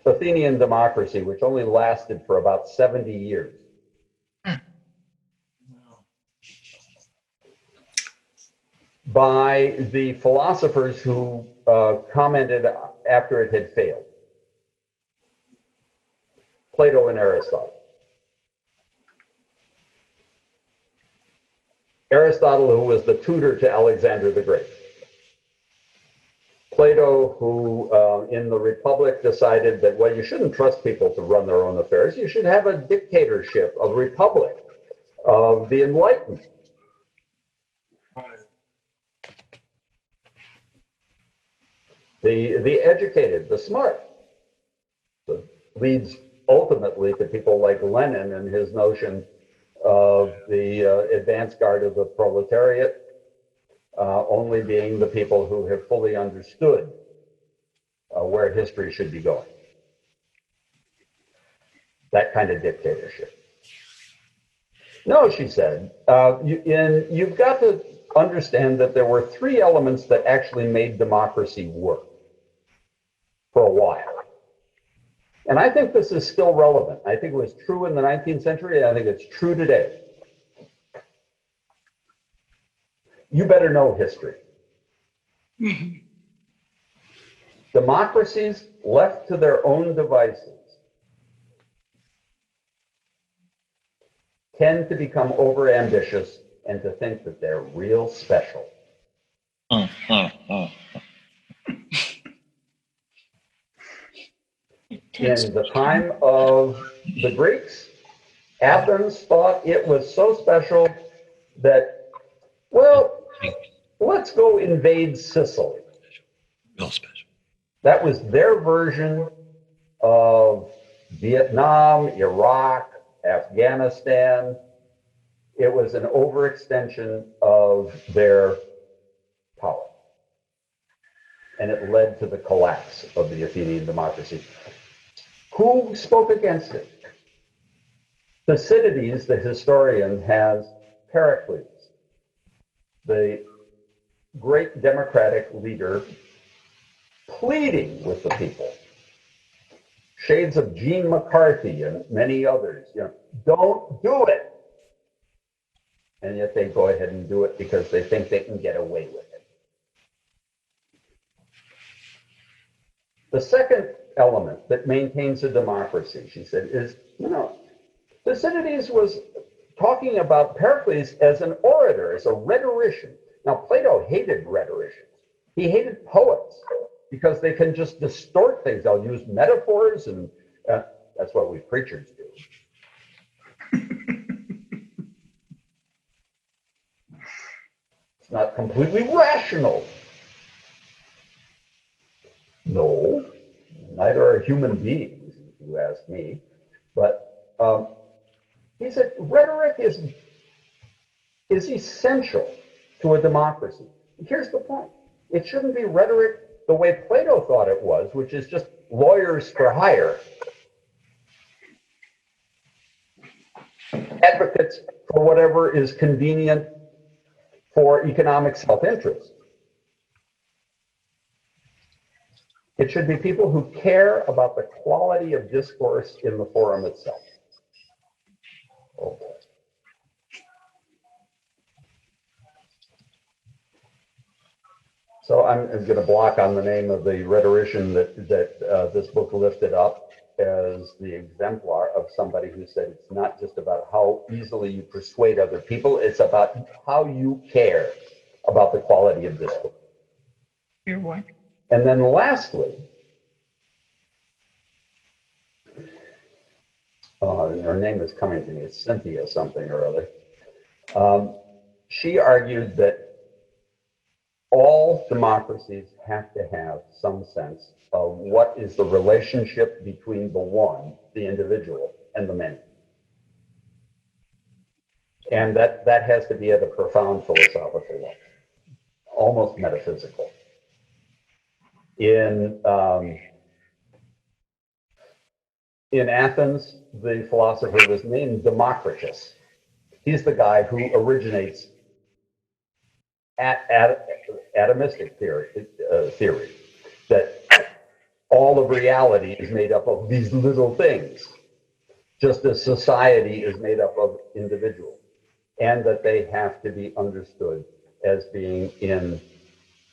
Athenian democracy, which only lasted for about 70 years. By the philosophers who commented after it had failed. Plato and Aristotle. Aristotle, who was the tutor to Alexander the Great. Plato, who in the Republic decided that, well, you shouldn't trust people to run their own affairs. You should have a dictatorship, a republic of the enlightened. The educated, the smart. That leads ultimately to people like Lenin and his notion of the advance guard of the proletariat only being the people who have fully understood where history should be going. That kind of dictatorship. No, she said, you've got to understand that there were three elements that actually made democracy work for a while. And I think this is still relevant. I think it was true in the 19th century, and I think it's true today. You better know history. Democracies left to their own devices tend to become overambitious and to think that they're real special. In the time of the Greeks, Athens thought it was so special that, well, let's go invade Sicily. Real special. That was their version of Vietnam, Iraq, Afghanistan. It was an overextension of their power. And it led to the collapse of the Athenian democracy. Who spoke against it? Thucydides, the historian, has Pericles, the great democratic leader, pleading with the people. Shades of Gene McCarthy and many others, don't do it. And yet they go ahead and do it because they think they can get away with it. The second element that maintains a democracy, she said, is, Thucydides was talking about Pericles as an orator, as a rhetorician. Now, Plato hated rhetoricians. He hated poets because they can just distort things. They'll use metaphors, and that's what we preachers do. It's not completely rational. No, neither are human beings, if you ask me. But he said rhetoric is essential to a democracy. Here's the point. It shouldn't be rhetoric the way Plato thought it was, which is just lawyers for hire. Advocates for whatever is convenient for economic self-interest. It should be people who care about the quality of discourse in the forum itself. Okay. So I'm going to block on the name of the rhetorician that this book lifted up as the exemplar of somebody who said it's not just about how easily you persuade other people, it's about how you care about the quality of discourse. You're one. And then lastly, her name is coming to me, it's Cynthia something or other. She argued that all democracies have to have some sense of what is the relationship between the one, the individual, and the many. And that has to be at a profound philosophical level, almost metaphysical. In Athens, the philosopher was named Democritus. He's the guy who originates atomistic theory, that all of reality is made up of these little things, just as society is made up of individuals, and that they have to be understood as being in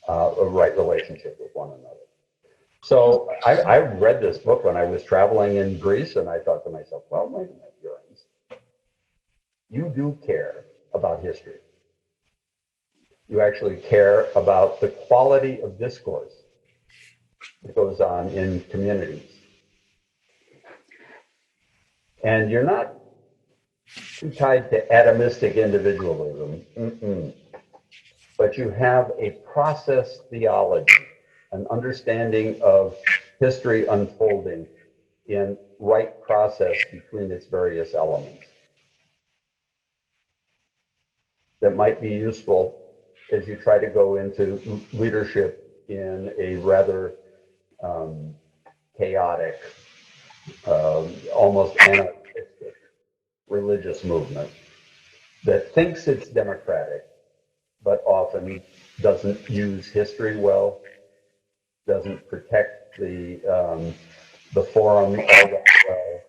a right relationship with one another. So I read this book when I was traveling in Greece, and I thought to myself, well, wait a minute, Buehrens, you do care about history. You actually care about the quality of discourse that goes on in communities. And you're not too tied to atomistic individualism, but you have a process theology, an understanding of history unfolding in right process between its various elements that might be useful as you try to go into leadership in a rather chaotic, almost anarchistic religious movement that thinks it's democratic, but often doesn't use history well, doesn't protect the forum all that well,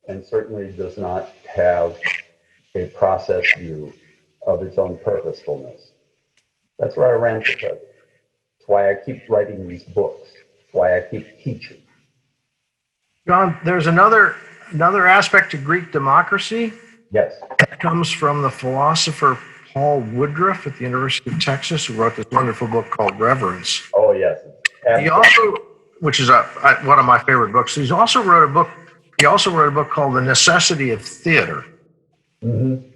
and certainly does not have a process view of its own purposefulness. That's why I ran for president. That's why I keep writing these books. That's why I keep teaching. John, there's another aspect to Greek democracy. Yes. It comes from the philosopher Paul Woodruff at the University of Texas, who wrote this wonderful book called Reverence. Oh, yes. He also, which is one of my favorite books. He also wrote a book called The Necessity of Theater. Mm-hmm.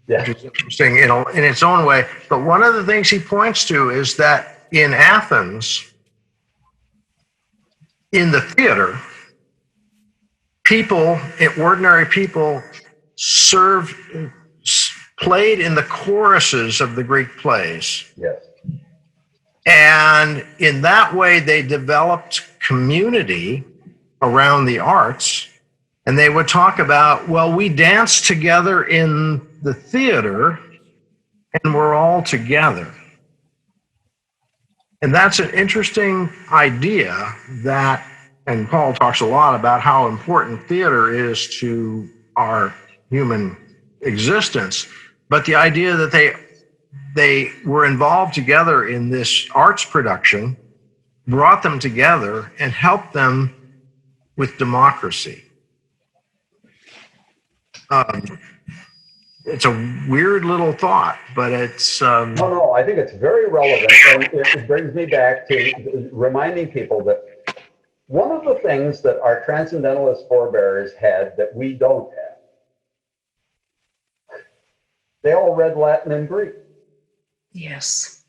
Yeah. Which is interesting in its own way. But one of the things he points to is that in Athens, in the theater, ordinary people played in the choruses of the Greek plays. Yes. And in that way, they developed community around the arts. And they would talk about, well, we danced together in the theater and we're all together. And that's an interesting idea and Paul talks a lot about how important theater is to our human existence. But the idea that they were involved together in this arts production brought them together and helped them with democracy. It's a weird little thought, but it's... No, I think it's very relevant, and it brings me back to reminding people that one of the things that our Transcendentalist forebears had that we don't have, they all read Latin and Greek. Yes.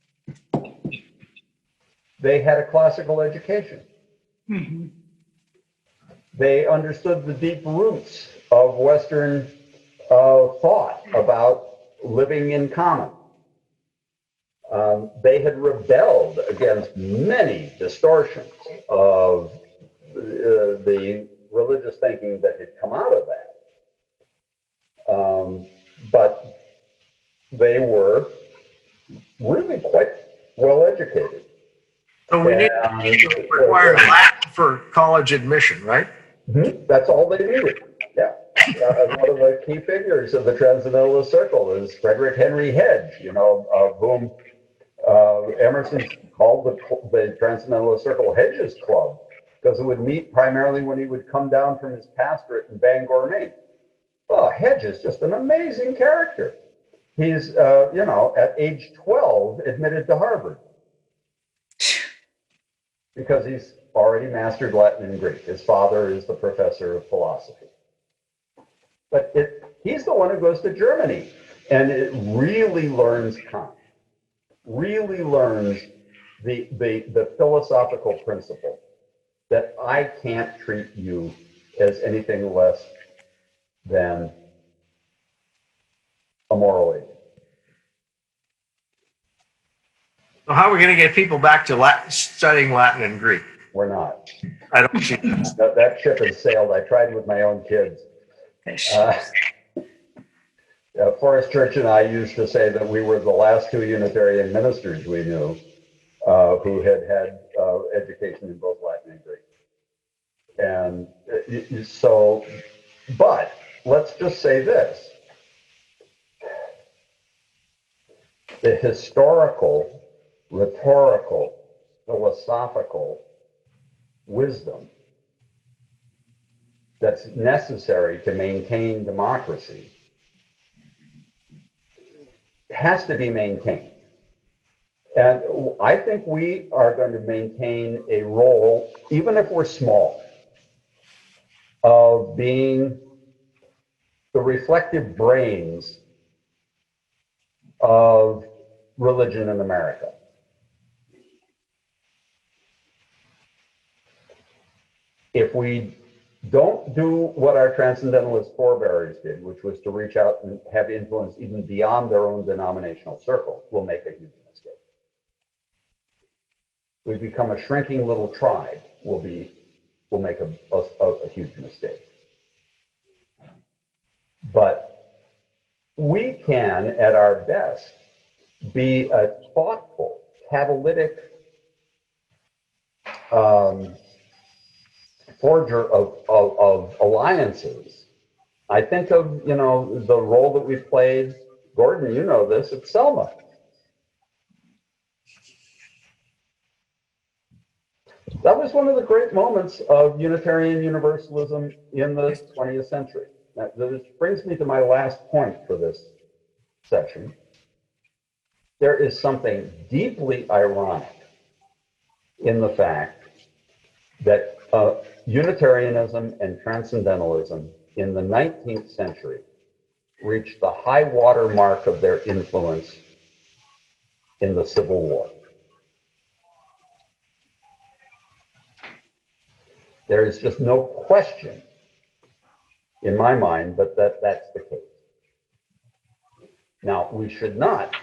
They had a classical education. Mm-hmm. They understood the deep roots of Western thought about living in common. They had rebelled against many distortions of the religious thinking that had come out of that. But they were really quite well educated. So we need to require Latin for college admission, right? That's all they needed. Yeah. One of the key figures of the Transcendentalist circle is Frederick Henry Hedge, of whom Emerson called the Transcendentalist circle Hedge's Club, because it would meet primarily when he would come down from his pastorate in Bangor, Maine. Oh, Hedge is just an amazing character. He's, at age 12, admitted to Harvard because he's already mastered Latin and Greek. His father is the professor of philosophy. But he's the one who goes to Germany and it really learns Kant, really learns the philosophical principle that I can't treat you as anything less than a moral agent. So how are we going to get people back to studying Latin and Greek? We're not. I don't see that. That ship has sailed. I tried with my own kids. Forrest Church and I used to say that we were the last two Unitarian ministers we knew who had education in both Latin and Greek. And so, but let's just say this. The historical, rhetorical, philosophical wisdom that's necessary to maintain democracy has to be maintained. And I think we are going to maintain a role, even if we're small, of being the reflective brains of religion in America. If we don't do what our Transcendentalist forebears did, which was to reach out and have influence even beyond their own denominational circle, we'll make a huge mistake. we become a shrinking little tribe, we'll make a huge mistake. But we can, at our best, be a thoughtful, catalytic forger of alliances. I think of, the role that we've played, Gordon, you know this, at Selma. That was one of the great moments of Unitarian Universalism in the 20th century. This brings me to my last point for this section. There is something deeply ironic in the fact that Unitarianism and Transcendentalism in the 19th century reached the high water mark of their influence in the Civil War. There is just no question in my mind but that's the case. Now, we should not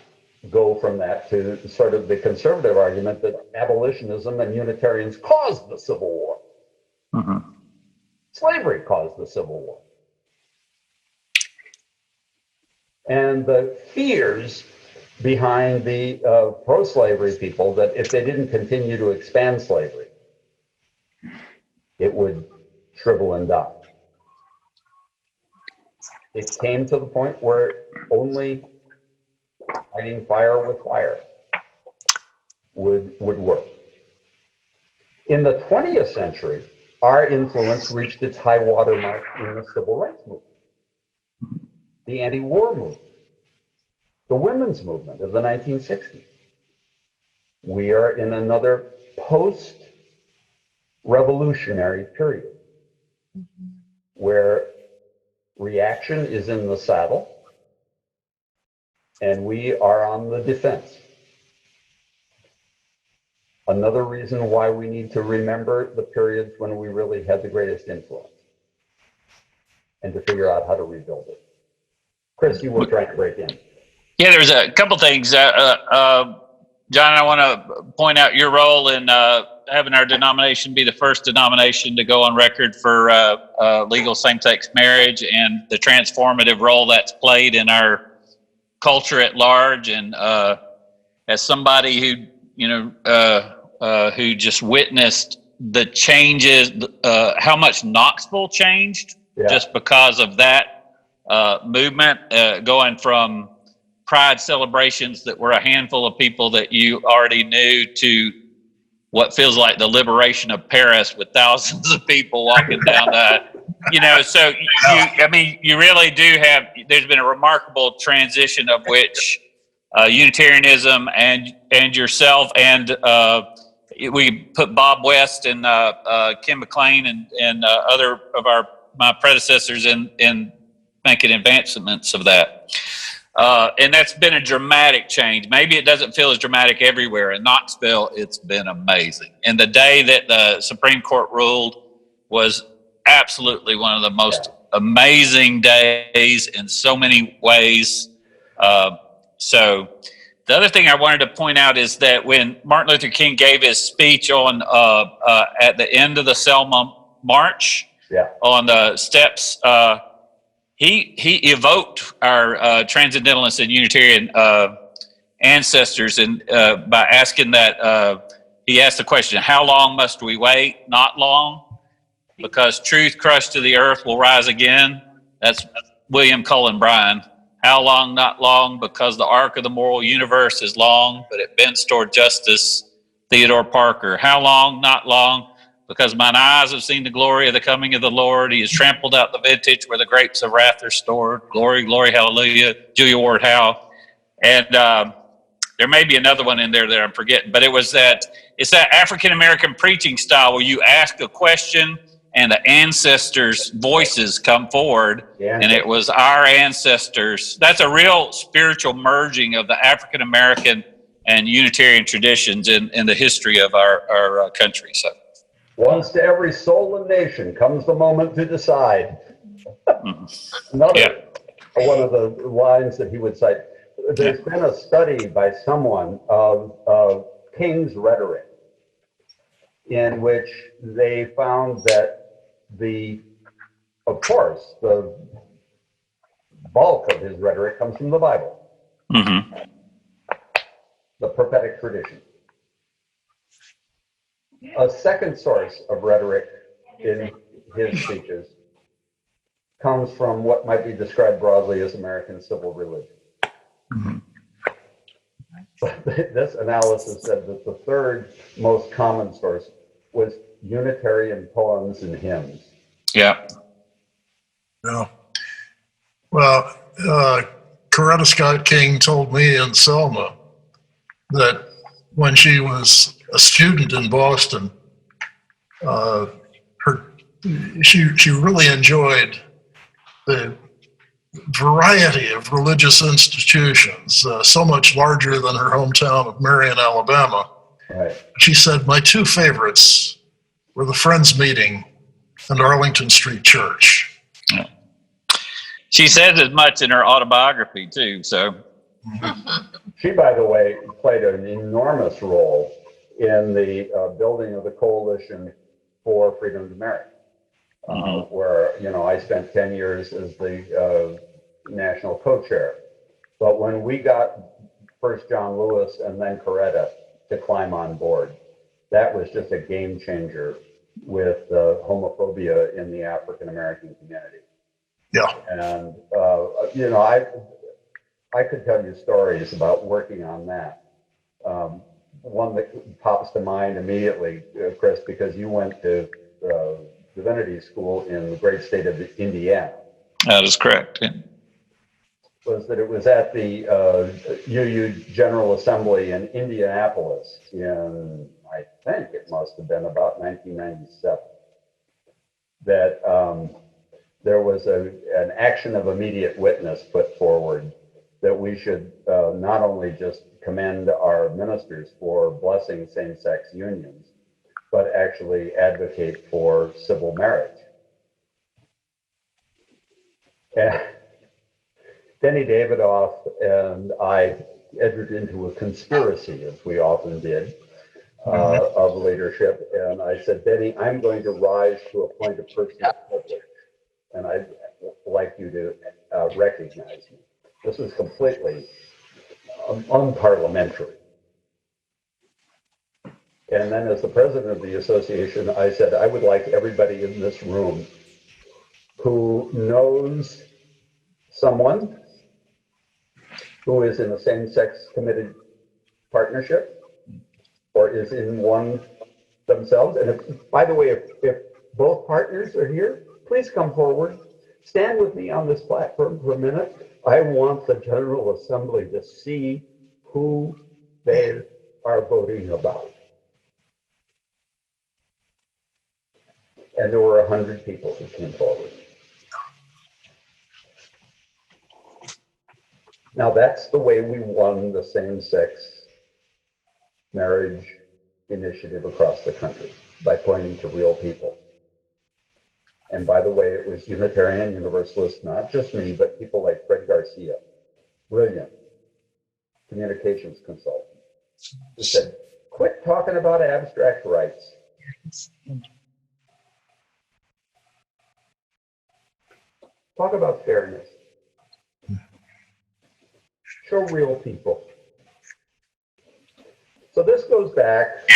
go from that to sort of the conservative argument that abolitionism and Unitarians caused the Civil War. Mm-hmm. Slavery caused the Civil War. And the fears behind the pro-slavery people that if they didn't continue to expand slavery, it would shrivel and die. It came to the point where only fighting fire with fire would work. In the 20th century, our influence reached its high water mark in the civil rights movement, the anti-war movement, the women's movement of the 1960s. We are in another post-revolutionary period where reaction is in the saddle and we are on the defense. Another reason why we need to remember the periods when we really had the greatest influence and to figure out how to rebuild it. Chris, you were trying to break in. Yeah, there's a couple things. John, I want to point out your role in having our denomination be the first denomination to go on record for legal same-sex marriage and the transformative role that's played in our culture at large. And as somebody who, who just witnessed the changes, how much Knoxville changed just because of that movement, going from pride celebrations that were a handful of people that you already knew to what feels like the liberation of Paris with thousands of people walking down so you really do have, there's been a remarkable transition of which Unitarianism and yourself and we put Bob West and Kim McLean and other of my predecessors in making advancements of that. And that's been a dramatic change. Maybe it doesn't feel as dramatic everywhere. In Knoxville, it's been amazing. And the day that the Supreme Court ruled was absolutely one of the most amazing days in so many ways. So the other thing I wanted to point out is that when Martin Luther King gave his speech on at the end of the Selma March on the steps, he evoked our Transcendentalist and Unitarian ancestors, and by asking that, he asked the question, how long must we wait? Not long, because truth crushed to the earth will rise again. That's William Cullen Bryant. How long? Not long, because the arc of the moral universe is long, but it bends toward justice. Theodore Parker. How long? Not long, because mine eyes have seen the glory of the coming of the Lord. He has trampled out the vintage where the grapes of wrath are stored. Glory, glory, hallelujah. Julia Ward Howe. And there may be another one in there that I'm forgetting, but it's that African-American preaching style where you ask a question and the ancestors' voices come forward, and it was our ancestors. That's a real spiritual merging of the African-American and Unitarian traditions in the history of our country. So, once to every soul and nation comes the moment to decide. Another one of the lines that he would cite. There's been a study by someone of King's rhetoric in which they found that of course, the bulk of his rhetoric comes from the Bible, the prophetic tradition. A second source of rhetoric in his speeches comes from what might be described broadly as American civil religion. But this analysis said that the third most common source was Unitarian poems and hymns. Yeah. Yeah. Well, Coretta Scott King told me in Selma that when she was a student in Boston, she really enjoyed the variety of religious institutions, so much larger than her hometown of Marion, Alabama. Right. She said, my two favorites were the Friends Meeting and Arlington Street Church. Yeah. She says as much in her autobiography, too, so. She, by the way, played an enormous role in the building of the Coalition for Freedom to Marry, where, you know, I spent 10 years as the national co-chair. But when we got first John Lewis and then Coretta to climb on board, that was just a game changer with homophobia in the African American community. Yeah. And, you know, I could tell you stories about working on that. One that pops to mind immediately, Chris, because you went to divinity school in the great state of Indiana. That is correct. Yeah. Was that it was at the UU General Assembly in Indianapolis in, I think it must have been about 1997, that there was an action of immediate witness put forward that we should not only just commend our ministers for blessing same-sex unions, but actually advocate for civil marriage. And Denny Davidoff and I entered into a conspiracy, as we often did, of leadership. And I said, Denny, I'm going to rise to a point of personal privilege, and I'd like you to recognize me. This was completely unparliamentary. And then as the president of the association, I said, I would like everybody in this room who knows someone who is in a same-sex committed partnership or is in one themselves. And if, by the way, if both partners are here, please come forward. Stand with me on this platform for a minute. I want the General Assembly to see who they are voting about. And there were 100 people who came forward. Now that's the way we won the same-sex marriage initiative across the country, by pointing to real people. And by the way, it was Unitarian Universalists, not just me, but people like Fred Garcia, brilliant communications consultant, who said, quit talking about abstract rights. Talk about fairness. Show real people. So this goes back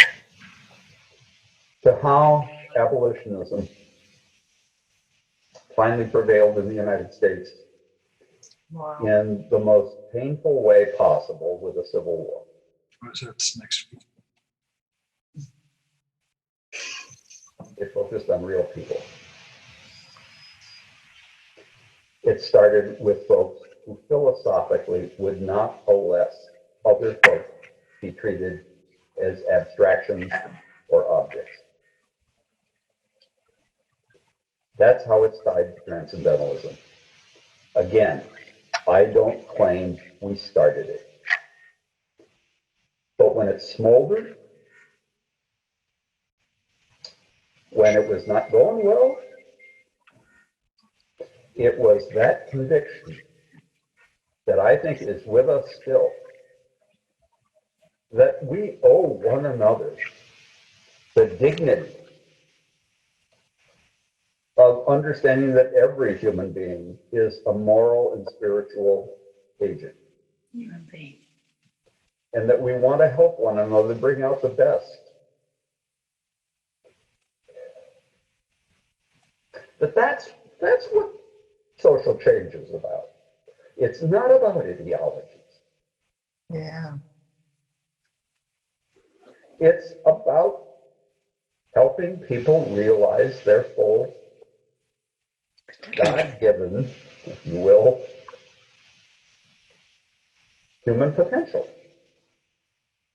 to how abolitionism finally prevailed in the United States in the most painful way possible with a civil war. That's next week. It focused on real people. It started with folks who philosophically would not let other folks be treated as abstractions or objects. That's how it's tied to transcendentalism. Again, I don't claim we started it. But when it smoldered, when it was not going well, it was that conviction that I think is with us still, that we owe one another the dignity of understanding that every human being is a moral and spiritual agent, Human being. and that we want to help one another bring out the best. But that's what social change is about. It's not about ideologies. Yeah. It's about helping people realize their full God-given, if you will, human potential.